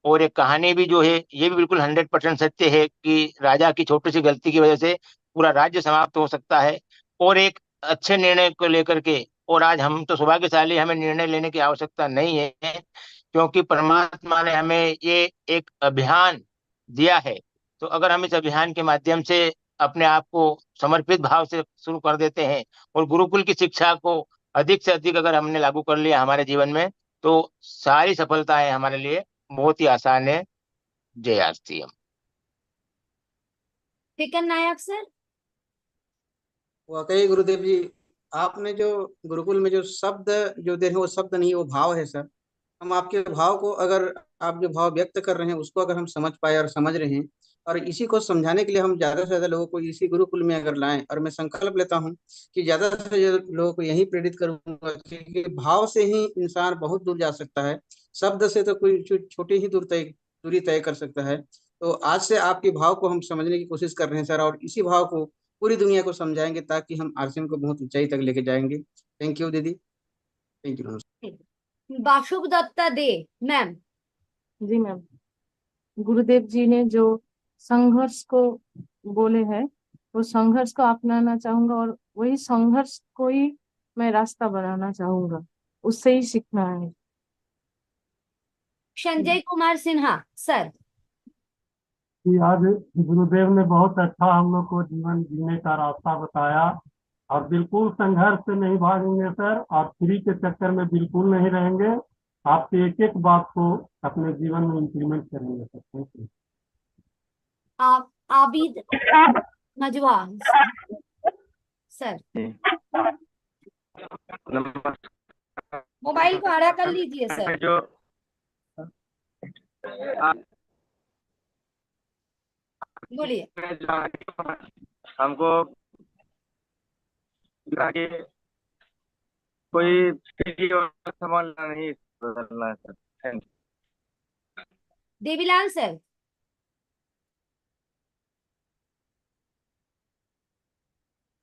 और एक कहानी भी जो है ये भी बिल्कुल 100% सत्य है कि राजा की छोटी सी गलती की वजह से पूरा राज्य समाप्त हो सकता है। और एक अच्छे निर्णय को लेकर के, और आज हम तो सौभाग्यशाली, हमें निर्णय लेने की आवश्यकता नहीं है, क्योंकि परमात्मा ने हमें ये एक अभियान दिया है। तो अगर हम इस अभियान के माध्यम से अपने आप को समर्पित भाव से शुरू कर देते हैं, और गुरुकुल की शिक्षा को अधिक से अधिक अगर हमने लागू कर लिया हमारे जीवन में, तो सारी सफलताएं हमारे लिए बहुत ही आसान है। जय आस्ती। फिकर नायक सर। वाकई गुरुदेव जी, आपने जो गुरुकुल में जो शब्द जो दे रहे हैं वो शब्द नहीं, वो भाव है सर। हम आपके भाव को, अगर आप जो भाव व्यक्त कर रहे हैं उसको अगर हम समझ पाए और समझ रहे हैं, और इसी को समझाने के लिए हम ज्यादा से ज्यादा लोगों को इसी गुरुकुल में अगर लाएं, और मैं संकल्प लेता हूं कि ज्यादा से ज्यादा लोगों को यही प्रेरित करूंगा, क्योंकि भाव से ही इंसान बहुत दूर जा सकता है। शब्द से तो कोई छोटी ही दूरी तय कर सकता है। तो आज से आपके भाव को हम समझने की कोशिश कर रहे हैं सर, और इसी भाव को पूरी दुनिया को समझाएंगे, ताकि हम आरसीएम को बहुत ऊंचाई तक लेके जाएंगे। थैंक यू दीदी, थैंक यू। बाशुभ दत्ता दे मैम। जी मैम। गुरुदेव जी ने जो संघर्ष को बोले हैं, वो संघर्ष को अपनाना चाहूंगा, और वही संघर्ष को ही मैं रास्ता बनाना चाहूंगा, उससे ही सीखना है। संजय कुमार सिन्हा सर। कि आज गुरुदेव ने बहुत अच्छा हम लोग को जीवन जीने का रास्ता बताया, और बिल्कुल संघर्ष से नहीं भागेंगे सर, और फ्री के चक्कर में बिल्कुल नहीं रहेंगे। आपके एक एक बात को अपने जीवन में इम्प्लीमेंट करेंगे सर। Thank you. आप आबिद नजवा सर। मोबाइल को आड़ा कर लीजिए सर। जो बोलिए। हमको आगे कोई फ्री और संभालना नहीं बदलना है sir. Thank you. Devilal sir.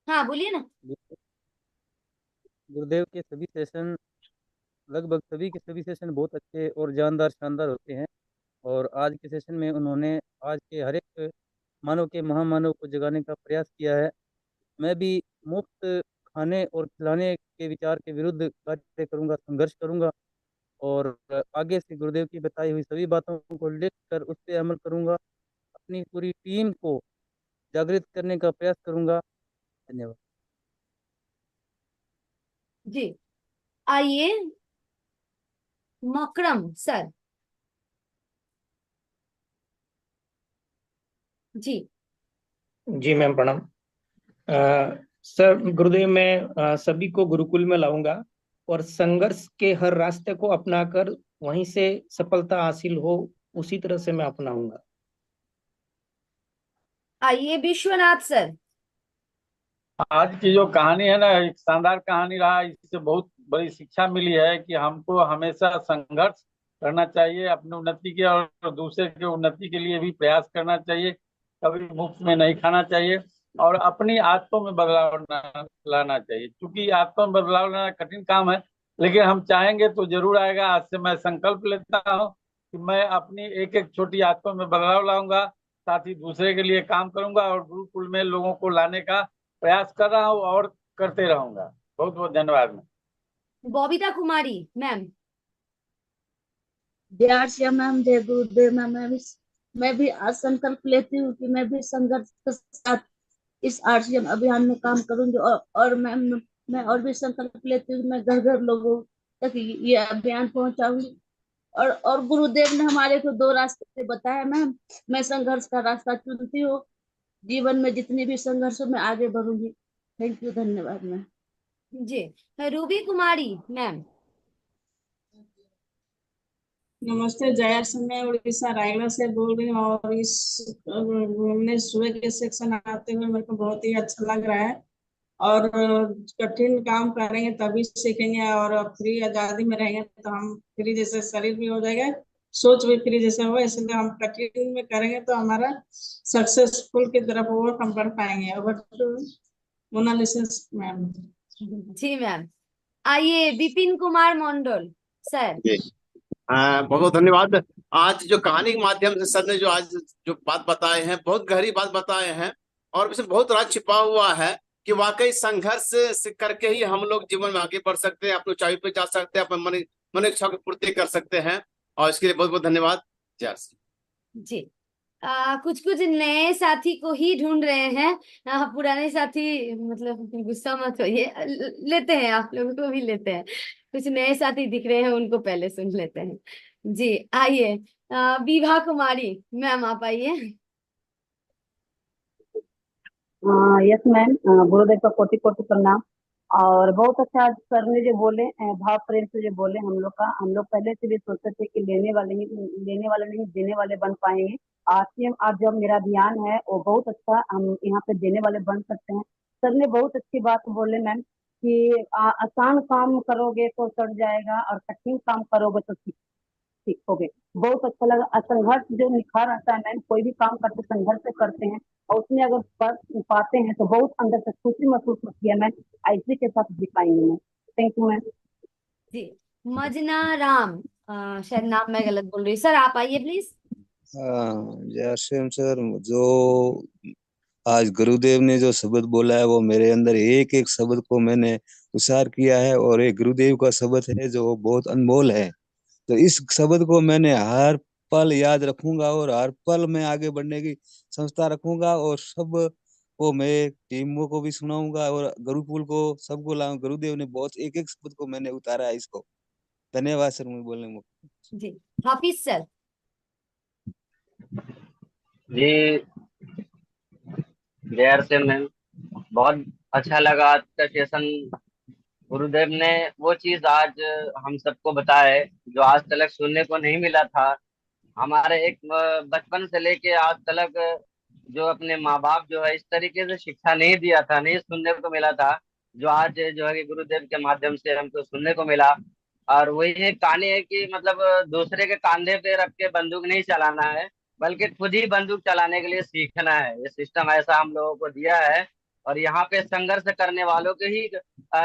हाँ बोलिए ना। गुरुदेव के सभी सेशन, लगभग सभी के सभी सेशन बहुत अच्छे और जानदार शानदार होते हैं। और आज के सेशन में उन्होंने आज के हर एक मानव के महामानव को जगाने का प्रयास किया है। मैं भी मुफ्त खाने और खिलाने के विचार के विरुद्ध कार्य करूंगा, संघर्ष करूंगा, और आगे से गुरुदेव की बताई हुई सभी बातों को लेकर उस पर अमल करूंगा। अपनी पूरी टीम को जागृत करने का प्रयास करूंगा। धन्यवाद। जी आइए मकरम सर। जी जी मैम प्रणाम। सर गुरुदेव, मैं सभी को गुरुकुल में लाऊंगा और संघर्ष के हर रास्ते को अपनाकर वहीं से सफलता हासिल हो, उसी तरह से मैं अपनाऊंगा। आइए विश्वनाथ सर। आज की जो कहानी है ना, एक शानदार कहानी रहा। इससे बहुत बड़ी शिक्षा मिली है कि हमको हमेशा संघर्ष करना चाहिए अपनी उन्नति के, और दूसरे के उन्नति के लिए भी प्रयास करना चाहिए। कभी मुफ्त में नहीं खाना चाहिए और अपनी आदतों में बदलाव लाना चाहिए। क्योंकि आदतों में बदलाव लाना कठिन काम है, लेकिन हम चाहेंगे तो जरूर आएगा। आज से मैं संकल्प लेता हूँ कि मैं अपनी एक एक छोटी आदतों में बदलाव लाऊंगा, साथ ही दूसरे के लिए काम करूंगा और गुरुकुल में लोगों को लाने का प्रयास कर रहा हूँ और करते रहूंगा। बहुत बहुत धन्यवाद। बबीता कुमारी मैम। जय आरसिया मैम, जय गुरुदेव मैम। मैं भी आज संकल्प लेती हूँ कि मैं भी संघर्ष के साथ इस आरसीएम अभियान में काम करूंगी, और मैं और भी संकल्प लेती हूँ कि मैं घर घर लोगों तक ये अभियान पहुंचाऊंगी। और गुरुदेव ने हमारे को 2 रास्ते बताए मैम। मैं संघर्ष का रास्ता चुनती हूँ। जीवन में जितनी भी संघर्ष हो मैं आगे बढ़ूंगी। थैंक यू, धन्यवाद मैम। जी रूबी कुमारी मैम। नमस्ते, जया सिंह, मैं उड़ीसा रायगढ़ से बोल रही हूँ। और इस घूमने सुबह के सेक्शन आते हुए मेरे को बहुत ही अच्छा लग रहा है। और कठिन काम करेंगे तभी सीखेंगे, और फ्री आजादी में रहेंगे तो हम फ्री जैसे शरीर भी हो जाएगा, सोच भी फ्री जैसे होगा। इसलिए हम कठिन में करेंगे तो हमारा सक्सेसफुल की तरफ और हम बढ़ पाएंगे। Over to Monalisa ma'am. जी मैम। आइए विपिन कुमार मंडल सर। बहुत बहुत धन्यवाद। आज जो कहानी के माध्यम से सर ने जो आज जो बात बताए हैं, बहुत गहरी बात बताए हैं और इसमें बहुत राज छिपा हुआ है कि वाकई संघर्ष से करके ही हम लोग जीवन में आगे बढ़ सकते हैं, अपनी ऊंचाई पे जा सकते हैं, अपने मन इच्छा की पूर्ति कर सकते हैं। और इसके लिए बहुत बहुत धन्यवाद। जय श्री। जी कुछ कुछ नए साथी को ही ढूंढ रहे हैं। पुराने साथी मतलब गुस्सा मत होइए, लेते हैं, आप लोगों को भी लेते हैं। कुछ नए साथी दिख रहे हैं, उनको पहले सुन लेते हैं। जी आइए विभा कुमारी मैम, आप आइए। यस मैम, गुरुदेव का कोटि कोटि प्रणाम। और बहुत अच्छा सर ने जो बोले, भाव प्रेम से जो बोले, हम लोग पहले से भी सोचते थे कि लेने वाले नहीं देने वाले बन पाएंगे। आज जब मेरा ध्यान है वो बहुत अच्छा, हम यहाँ पे देने वाले बन सकते हैं। सर ने बहुत अच्छी बात बोले मैम कि आसान काम करोगे तो चढ़ जाएगा और कठिन काम करोगे तो सीखोगे। बहुत अच्छा लगा। संघर्ष जो निखार आता है मैम, कोई भी काम करते संघर्ष से करते हैं और उसमें अगर पाते हैं तो बहुत अंदर से खुशी महसूस होती है मैम। इसी के साथ जी पाएंगे मैम। Thank you ma'am. जी मजना राम, शायद नाम मैं गलत बोल रही, सर आप आइए प्लीज। जय श्री सर, जो आज गुरुदेव ने जो शब्द बोला है वो मेरे अंदर एक एक शब्द को मैंने उच्चार किया है, और एक गुरुदेव का शब्द है जो बहुत अनमोल है। तो इस शब्द को मैंने हर पल याद रखूंगा और हर पल में आगे बढ़ने की संस्था रखूंगा, और सब को मैं टीमों को भी सुनाऊंगा और गुरुकुल को सबको लाऊंगा। गुरुदेव ने बहुत एक एक शब्द को मैंने उतारा है इसको। धन्यवाद सर मुझे बोलने में। जी हाफिज सर। जी जय से मैम, बहुत अच्छा लगा आज का सेशन। गुरुदेव ने वो चीज आज हम सबको बताए जो आज तक सुनने को नहीं मिला था। हमारे एक बचपन से लेके आज तक जो अपने माँ बाप जो है इस तरीके से शिक्षा नहीं दिया था, नहीं सुनने को मिला था, जो आज जो है कि गुरुदेव के माध्यम से हमको सुनने को मिला। और वही एक कहानी है कि मतलब दूसरे के कंधे पे रख के बंदूक नहीं चलाना है, बल्कि खुद ही बंदूक चलाने के लिए सीखना है। ये सिस्टम ऐसा हम लोगों को दिया है, और यहाँ पे संघर्ष करने वालों के ही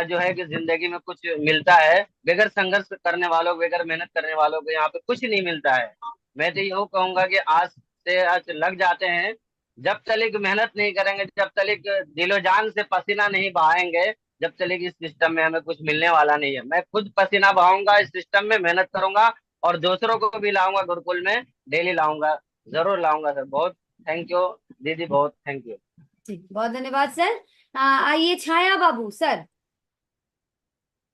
जो है कि जिंदगी में कुछ मिलता है। बगैर संघर्ष करने वालों, बगैर मेहनत करने वालों को यहाँ पे कुछ नहीं मिलता है। मैं तो यूँ कहूंगा कि आज से आज लग जाते हैं, जब तक मेहनत नहीं करेंगे, जब तक दिलो जान से पसीना नहीं बहाएंगे, जब तक इस सिस्टम में हमें कुछ मिलने वाला नहीं है। मैं खुद पसीना बहाऊंगा, इस सिस्टम में मेहनत करूंगा और दूसरों को भी लाऊंगा गुरुकुल में, डेली लाऊंगा, जरूर लाऊंगा सर। बहुत थैंक यू दीदी, बहुत थैंक यू। जी बहुत धन्यवाद सर। आइए छाया बाबू सर।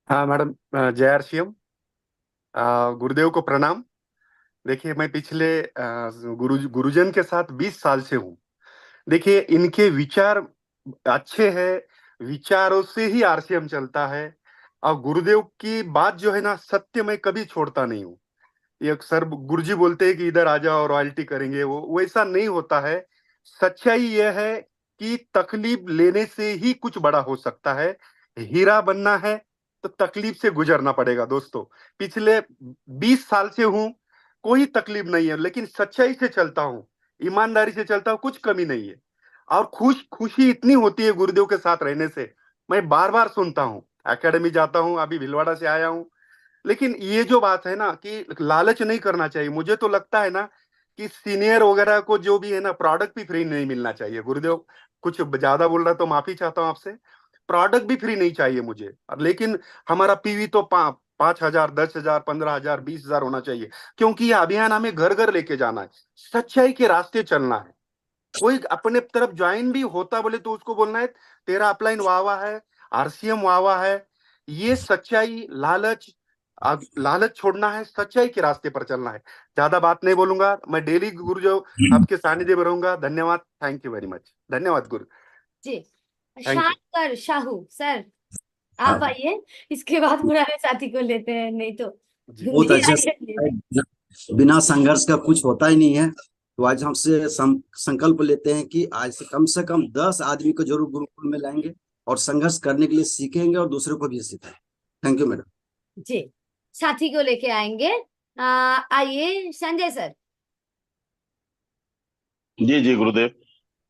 हाँ मैडम, जय आरसीएम, गुरुदेव को प्रणाम। देखिए मैं पिछले गुरुजन के साथ 20 साल से हूँ। देखिए इनके विचार अच्छे हैं विचारों से ही आरसीएम चलता है। और गुरुदेव की बात जो है ना, सत्य मैं कभी छोड़ता नहीं हूँ। ये सर गुरुजी बोलते हैं कि इधर आ जाओ रॉयल्टी करेंगे, वो वैसा नहीं होता है। सच्चाई यह है कि तकलीफ लेने से ही कुछ बड़ा हो सकता है। हीरा बनना है तो तकलीफ से गुजरना पड़ेगा दोस्तों। पिछले 20 साल से हूं, कोई तकलीफ नहीं है, लेकिन सच्चाई से चलता हूं, ईमानदारी से चलता हूं, कुछ कमी नहीं है। और खुशी इतनी होती है गुरुदेव के साथ रहने से। मैं बार बार सुनता हूँ, एकेडमी जाता हूँ, अभी भीलवाड़ा से आया हूँ। लेकिन ये जो बात है ना कि लालच नहीं करना चाहिए। मुझे तो लगता है ना कि सीनियर वगैरह को जो भी है ना, प्रोडक्ट भी फ्री नहीं मिलना चाहिए। गुरुदेव कुछ ज्यादा बोल रहा तो माफी चाहता हूँ आपसे। प्रोडक्ट भी फ्री नहीं चाहिए मुझे। लेकिन हमारा पीवी तो 5,000, 10,000, 15,000, 20,000 होना चाहिए, क्योंकि ये अभियान हमें घर घर लेके जाना है, सच्चाई के रास्ते चलना है। कोई अपने तरफ ज्वाइन भी होता बोले तो उसको बोलना है तेरा अपलाइन वाह है, आरसीएम वाह है। ये सच्चाई, लालच छोड़ना है, सच्चाई के रास्ते पर चलना है। ज्यादा बात नहीं बोलूंगा, मैं डेली गुरु जो आपके सानिध्य में रहूंगा। धन्यवाद, थैंक यू वेरी मच। धन्यवाद Guru ji. Thank you. Shankar Shahu sir, आप आइए, इसके बाद पुराने साथी को लेते हैं, नहीं तो बहुत जी अच्छे आइए। बिना संघर्ष का कुछ होता ही नहीं है। तो आज हमसे संकल्प लेते हैं कि आज से कम 10 आदमी को जरूर गुरुकुल में लाएंगे और संघर्ष करने के लिए सीखेंगे और दूसरों को भी सिखाएं। Thank you madam. जी, साथी को लेके आएंगे। आइए संजय सर। जी जी गुरुदेव,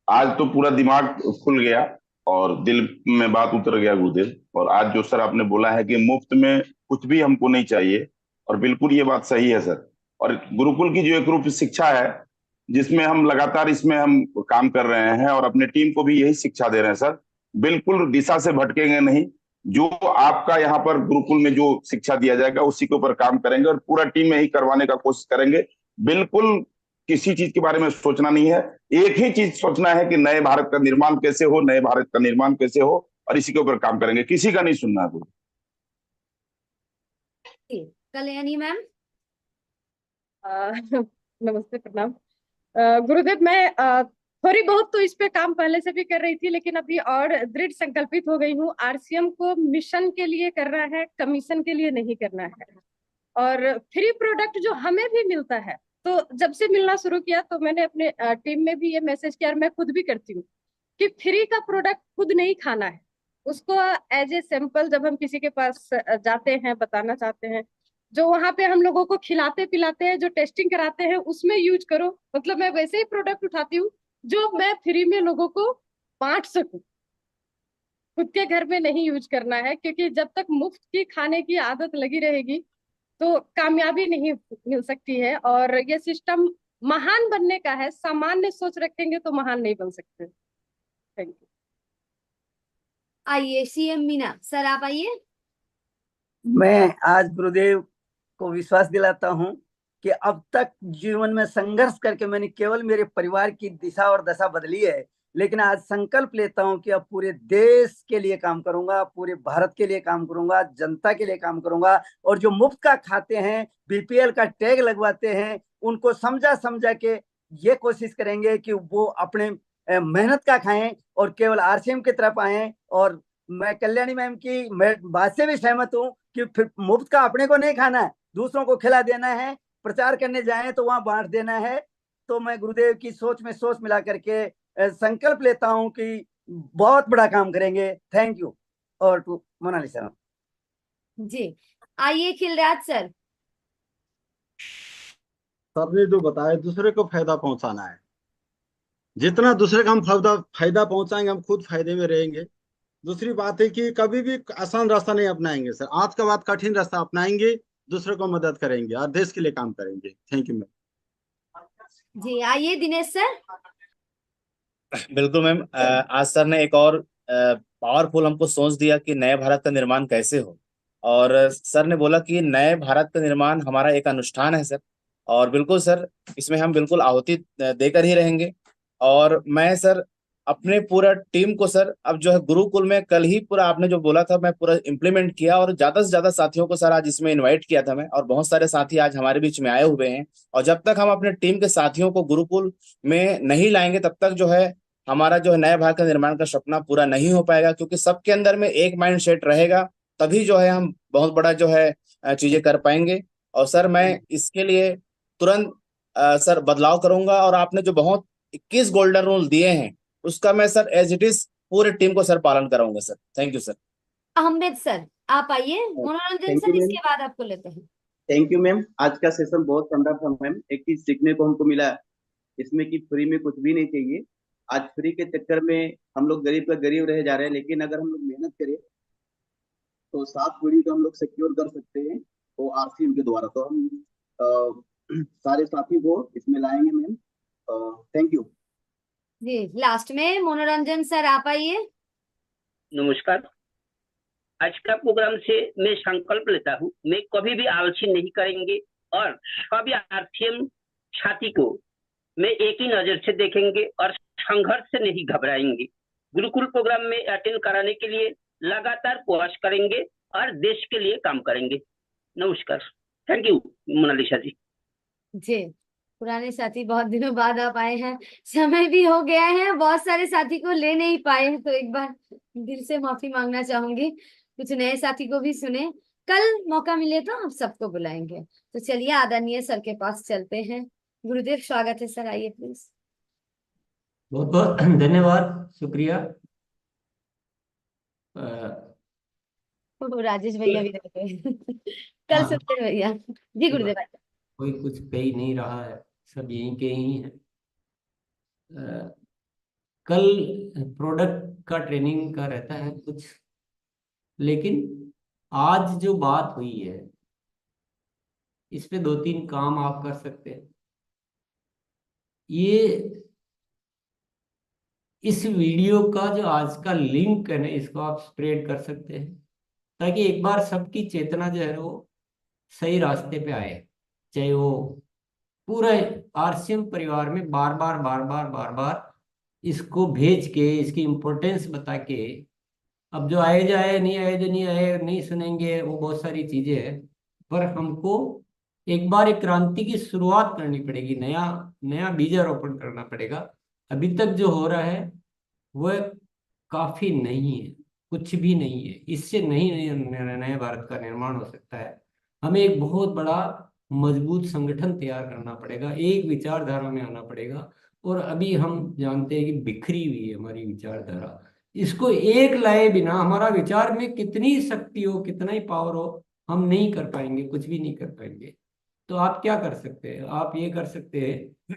आज तो पूरा दिमाग खुल गया और दिल में बात उतर गया गुरुदेव। और आज जो सर आपने बोला है कि मुफ्त में कुछ भी हमको नहीं चाहिए, और बिल्कुल ये बात सही है सर। और गुरुकुल की जो एक रूप शिक्षा है, जिसमें हम लगातार इसमें हम काम कर रहे हैं और अपने टीम को भी यही शिक्षा दे रहे हैं सर। बिल्कुल दिशा से भटकेंगे नहीं। जो आपका यहाँ पर गुरुकुल में जो शिक्षा दिया जाएगा उसी के ऊपर काम करेंगे और पूरा टीम में ही करवाने का कोशिश करेंगे। बिल्कुल किसी चीज के बारे में सोचना नहीं है, एक ही चीज सोचना है कि नए भारत का निर्माण कैसे हो, नए भारत का निर्माण कैसे हो, और इसी के ऊपर काम करेंगे। किसी का नहीं सुनना है। कल्याणी मैम। नमस्ते, प्रणाम। गुरुदेव, मैं थोड़ी बहुत तो इस पे काम पहले से भी कर रही थी, लेकिन अभी और दृढ़ संकल्पित हो गई हूँ। आरसीएम को मिशन के लिए करना है, कमीशन के लिए नहीं करना है। और फ्री प्रोडक्ट जो हमें भी मिलता है, तो जब से मिलना शुरू किया तो मैंने अपने टीम में भी ये मैसेज किया, और मैं खुद भी करती हूँ कि फ्री का प्रोडक्ट खुद नहीं खाना है। उसको एज ए सैंपल जब हम किसी के पास जाते हैं, बताना चाहते हैं, जो वहां पे हम लोगों को खिलाते पिलाते हैं, जो टेस्टिंग कराते हैं, उसमें यूज करो। मतलब मैं वैसे ही प्रोडक्ट उठाती हूँ जो मैं फ्री में लोगों को बांट सकूं। खुद के घर में नहीं यूज करना है, क्योंकि जब तक मुफ्त की खाने की आदत लगी रहेगी तो कामयाबी नहीं मिल सकती है। और ये सिस्टम महान बनने का है, सामान्य सोच रखेंगे तो महान नहीं बन सकते। Thank you. आइए सीएम मीना सर, आप आइए। मैं आज गुरुदेव को विश्वास दिलाता हूं कि अब तक जीवन में संघर्ष करके मैंने केवल मेरे परिवार की दिशा और दशा बदली है, लेकिन आज संकल्प लेता हूं कि अब पूरे देश के लिए काम करूंगा, पूरे भारत के लिए काम करूंगा, जनता के लिए काम करूंगा। और जो मुफ्त का खाते हैं, बीपीएल का टैग लगवाते हैं, उनको समझा के ये कोशिश करेंगे कि वो अपने मेहनत का खाएं और केवल आरसीएम की तरफ आए। और मैं कल्याणी मैम की बात से भी सहमत हूँ कि फिर मुफ्त का अपने को नहीं खाना है, दूसरों को खिला देना है। प्रचार करने जाएं तो वहां बांट देना है। तो मैं गुरुदेव की सोच में सोच मिला करके संकल्प लेता हूं कि बहुत बड़ा काम करेंगे। Thank you. और टू मोनालिसा जी, आइए खिलराज सर। सर ने जो बताया, दूसरे को फायदा पहुंचाना है। जितना दूसरे को हम फायदा पहुंचाएंगे, हम खुद फायदे में रहेंगे। दूसरी बात है कि कभी भी आसान रास्ता नहीं अपनाएंगे सर। आज के बाद कठिन रास्ता अपनाएंगे, दूसरों को मदद करेंगे और देश के लिए काम करेंगे। Thank you ma'am. जी, आइए दिनेश सर। बिल्कुल मैम, आज सर ने एक और पावरफुल हमको सोच दिया कि नए भारत का निर्माण कैसे हो। और सर ने बोला कि नए भारत का निर्माण हमारा एक अनुष्ठान है सर। और बिल्कुल सर, इसमें हम बिल्कुल आहुति देकर ही रहेंगे। और मैं सर अपने पूरा टीम को सर, अब जो है गुरुकुल में कल ही पूरा आपने जो बोला था मैं पूरा इम्प्लीमेंट किया, और ज्यादा से ज्यादा साथियों को सर आज इसमें इनवाइट किया था मैं, और बहुत सारे साथी आज हमारे बीच में आए हुए हैं। और जब तक हम अपने टीम के साथियों को गुरुकुल में नहीं लाएंगे तब तक जो है हमारा जो है नए भारत का निर्माण का सपना पूरा नहीं हो पाएगा, क्योंकि सबके अंदर में एक माइंड सेट रहेगा, तभी जो है हम बहुत बड़ा जो है चीजें कर पाएंगे। और सर मैं इसके लिए तुरंत सर बदलाव करूंगा, और आपने जो बहुत 21 गोल्डन रूल दिए हैं उसका मैं सर एज इट इज पूरे टीम को सर पालन कराऊंगा sir. Thank you sir. Ahmad sir आप आइए, मनोरंजन थैंक यू सर मैम। इसके बाद आपको लेते हैं। थैंक यू मैम, आज का सेशन बहुत शानदार था मैम। एक चीज सीखने को हमको मिला इसमें कि फ्री में कुछ भी नहीं चाहिए। आज फ्री के चक्कर में हम लोग गरीब का गरीब रह जा रहे हैं, लेकिन अगर हम लोग मेहनत करें तो 7 पीढ़ी को हम लोग सिक्योर कर सकते हैं, वो आरसीएम के द्वारा। तो हम सारे साथी को इसमें लाएंगे मैम। Thank you. जी लास्ट में मनोरंजन सर आप आइए। नमस्कार। आज का प्रोग्राम से मैं संकल्प लेता हूँ, मैं कभी भी आलसी नहीं करेंगे और सभी आरसीएम छात्री को मैं एक ही नजर से देखेंगे और संघर्ष से नहीं घबराएंगे। गुरुकुल प्रोग्राम में अटेंड कराने के लिए लगातार प्रयास करेंगे और देश के लिए काम करेंगे। नमस्कार। थैंक यू मोनालिसा जी। जी पुराने साथी बहुत दिनों बाद आप आए हैं, समय भी हो गया है, बहुत सारे साथी को ले नहीं पाए हैं, तो एक बार दिल से माफी मांगना चाहूंगी। कुछ नए साथी को भी सुने, कल मौका मिले तो हम सबको बुलाएंगे। तो चलिए आदरणीय सर के पास चलते हैं। गुरुदेव स्वागत है सर, आइए प्लीज। बहुत बहुत धन्यवाद, शुक्रिया। राजेश भैया भी रहते हैं कल हाँ, सुनते भैया। जी गुरुदेव भाई। कोई कुछ कह ही नहीं रहा है, सब यहीं के ही हैं। कल प्रोडक्ट का ट्रेनिंग का रहता है कुछ, लेकिन आज जो बात हुई है इस पे 2-3 काम आप कर सकते हैं। ये इस वीडियो का जो आज का लिंक है ना, इसको आप स्प्रेड कर सकते हैं, ताकि एक बार सबकी चेतना जो है वो सही रास्ते पे आए। चाहे वो पूरे आरसीएम परिवार में बार बार बार बार बार बार इसको भेज के इसकी इम्पोर्टेंस बता के, अब जो आए जाए नहीं आए जो नहीं आए नहीं सुनेंगे, वो बहुत सारी चीजें हैं, पर हमको एक बार एक क्रांति की शुरुआत करनी पड़ेगी, नया नया बीजारोपण करना पड़ेगा। अभी तक जो हो रहा है वह काफी नहीं है, कुछ भी नहीं है। इससे नहीं नए भारत का निर्माण हो सकता है। हमें एक बहुत बड़ा मजबूत संगठन तैयार करना पड़ेगा, एक विचारधारा में आना पड़ेगा। और अभी हम जानते हैं कि बिखरी हुई है हमारी विचारधारा, इसको एक लाए बिना हमारा विचार में कितनी शक्ति हो, कितना ही पावर हो, हम नहीं कर पाएंगे, कुछ भी नहीं कर पाएंगे। तो आप क्या कर सकते हैं, आप ये कर सकते हैं,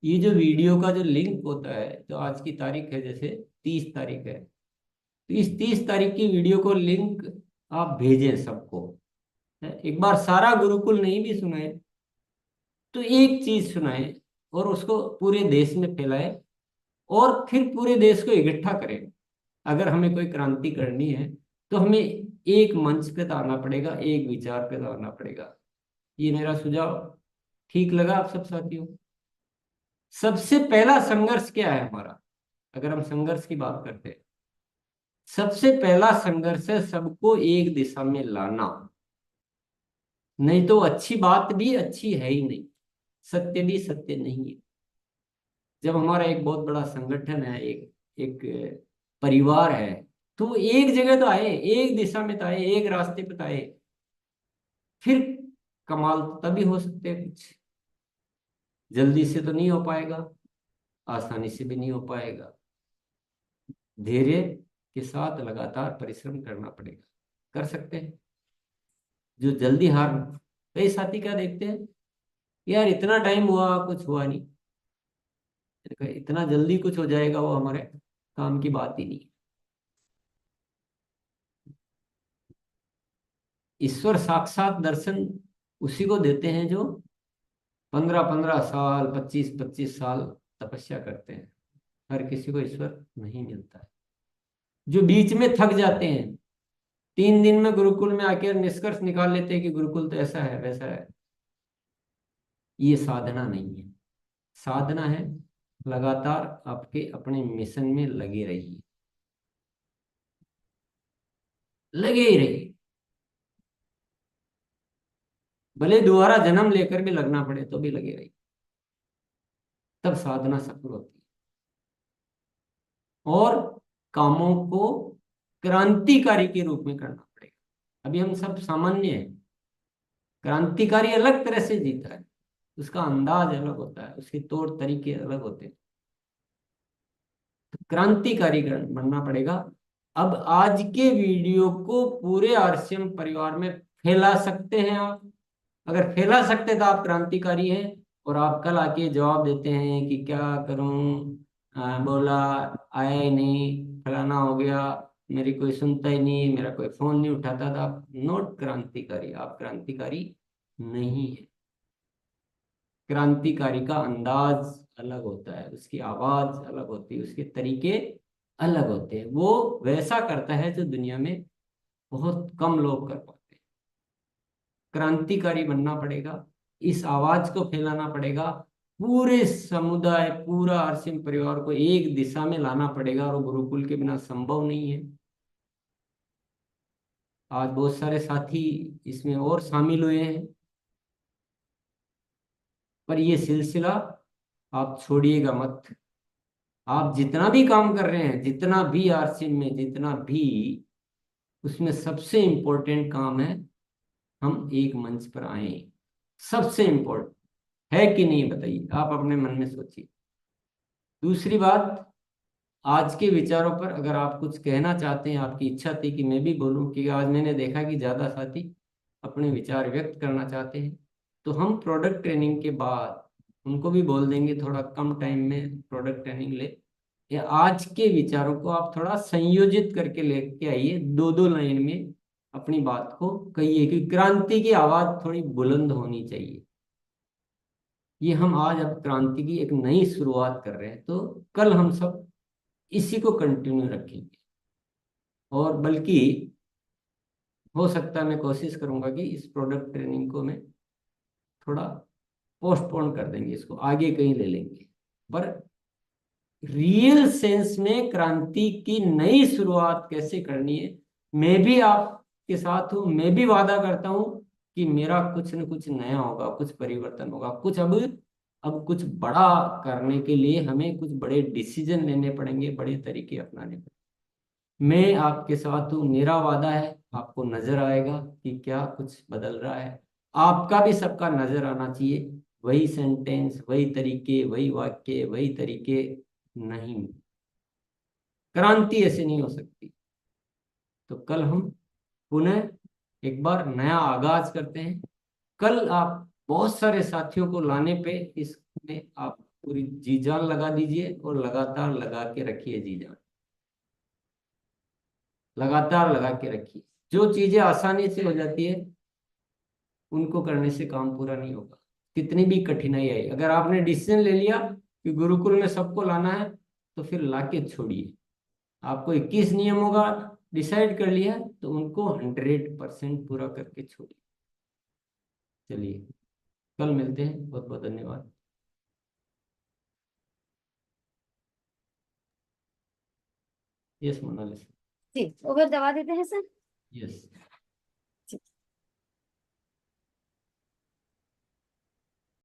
ये जो वीडियो का जो लिंक होता है, जो आज की तारीख है, जैसे 30 तारीख है, तो इस 30 तारीख की वीडियो को लिंक आप भेजें सबको। एक बार सारा गुरुकुल नहीं भी सुनाए तो एक चीज सुनाए और उसको पूरे देश में फैलाए, और फिर पूरे देश को इकट्ठा करें। अगर हमें कोई क्रांति करनी है तो हमें एक मंच पे तो आना पड़ेगा, एक विचार पे तो आना पड़ेगा। ये मेरा सुझाव ठीक लगा आप सब साथियों? सबसे पहला संघर्ष क्या है हमारा, अगर हम संघर्ष की बात करते हैं, सबसे पहला संघर्ष है सबको एक दिशा में लाना। नहीं तो अच्छी बात भी अच्छी है ही नहीं, सत्य भी सत्य नहीं है। जब हमारा एक बहुत बड़ा संगठन है, एक एक परिवार है, तो वो एक जगह तो आए, एक दिशा में तो आए, एक रास्ते पे तो आए, फिर कमाल तभी हो सकते हैं। कुछ जल्दी से तो नहीं हो पाएगा, आसानी से भी नहीं हो पाएगा, धैर्य के साथ लगातार परिश्रम करना पड़ेगा, कर सकते हैं। जो जल्दी हार, कई साथी क्या देखते हैं, यार इतना टाइम हुआ कुछ हुआ नहीं, इतना जल्दी कुछ हो जाएगा, वो हमारे काम की बात ही नहीं। ईश्वर साक्षात दर्शन उसी को देते हैं जो 15-15 साल 25-25 साल तपस्या करते हैं। हर किसी को ईश्वर नहीं मिलता है। जो बीच में थक जाते हैं, 3 दिन में गुरुकुल में आकर निष्कर्ष निकाल लेते हैं कि गुरुकुल तो ऐसा है वैसा है, ये साधना नहीं है। साधना है लगातार आपके अपने मिशन में लगे रहिए, लगे ही रहिए, भले दोबारा जन्म लेकर भी लगना पड़े तो भी लगे रहिए, तब साधना सफल होती है। और कामों को क्रांतिकारी के रूप में करना पड़ेगा। अभी हम सब सामान्य हैं, क्रांतिकारी अलग तरह से जीता है, उसका अंदाज अलग होता है, उसके तौर तरीके अलग होते हैं। तो क्रांतिकारी बनना पड़ेगा। अब आज के वीडियो को पूरे आरसीएम परिवार में फैला सकते हैं आप। अगर फैला सकते तो आप क्रांतिकारी हैं, और आप कल आके जवाब देते हैं कि क्या करूं, बोला आया ही नहीं, फलाना हो गया, मेरी कोई सुनता ही नहीं, मेरा कोई फोन नहीं उठाता था, आप नॉट क्रांतिकारी, आप क्रांतिकारी नहीं है। क्रांतिकारी का अंदाज अलग होता है, उसकी आवाज अलग होती है, उसके तरीके अलग होते हैं। वो वैसा करता है जो दुनिया में बहुत कम लोग कर पाते हैं। क्रांतिकारी बनना पड़ेगा, इस आवाज को फैलाना पड़ेगा, पूरे समुदाय, पूरा आरसीएम परिवार को एक दिशा में लाना पड़ेगा, और गुरुकुल के बिना संभव नहीं है। आज बहुत सारे साथी इसमें और शामिल हुए हैं, पर ये सिलसिला आप छोड़िएगा मत। आप जितना भी काम कर रहे हैं, जितना भी आरसीएम में, जितना भी, उसमें सबसे इंपॉर्टेंट काम है हम एक मंच पर आए। सबसे इंपॉर्टेंट है कि नहीं बताइए, आप अपने मन में सोचिए। दूसरी बात, आज के विचारों पर अगर आप कुछ कहना चाहते हैं, आपकी इच्छा थी कि मैं भी बोलूं, कि आज मैंने देखा कि ज़्यादा साथी अपने विचार व्यक्त करना चाहते हैं, तो हम प्रोडक्ट ट्रेनिंग के बाद उनको भी बोल देंगे थोड़ा कम टाइम में प्रोडक्ट ट्रेनिंग ले, या आज के विचारों को आप थोड़ा संयोजित करके लेके आइए, दो दो लाइन में अपनी बात को कहिए, कि क्रांति की आवाज़ थोड़ी बुलंद होनी चाहिए। ये हम आज अब क्रांति की एक नई शुरुआत कर रहे हैं, तो कल हम सब इसी को कंटिन्यू रखेंगे। और बल्कि हो सकता है मैं कोशिश करूंगा कि इस प्रोडक्ट ट्रेनिंग को मैं थोड़ा पोस्टपोन कर देंगे, इसको आगे कहीं ले लेंगे, पर रियल सेंस में क्रांति की नई शुरुआत कैसे करनी है, मैं भी आपके साथ हूं। मैं भी वादा करता हूं कि मेरा कुछ न कुछ नया होगा, कुछ परिवर्तन होगा, कुछ अब कुछ बड़ा करने के लिए हमें कुछ बड़े डिसीजन लेने पड़ेंगे, बड़े तरीके अपनाने पड़ेंगे। मैं आपके साथ हूँ, मेरा वादा है, आपको नजर आएगा कि क्या कुछ बदल रहा है। आपका भी सबका नजर आना चाहिए, वही सेंटेंस, वही तरीके, वही वाक्य, वही तरीके नहीं। क्रांति ऐसे नहीं हो सकती। तो कल हम पुनः एक बार नया आगाज करते हैं। कल आप बहुत सारे साथियों को लाने पे इसमें आप पूरी जी जान लगा दीजिए, और लगातार लगा के रखिए जी जान, लगातार लगा के रखिए। जो चीजें आसानी से हो जाती है उनको करने से काम पूरा नहीं होगा, कितनी भी कठिनाई आई। अगर आपने डिसीजन ले लिया कि गुरुकुल में सबको लाना है, तो फिर लाके छोड़िए। आपको 21 नियमों का डिसाइड कर लिया है, तो उनको 100% पूरा करके छोड़िए। चलिए कल मिलते हैं, बहुत बहुत धन्यवाद। Yes Mona Lisa. जी, ओवर दबा देते हैं सर। यस।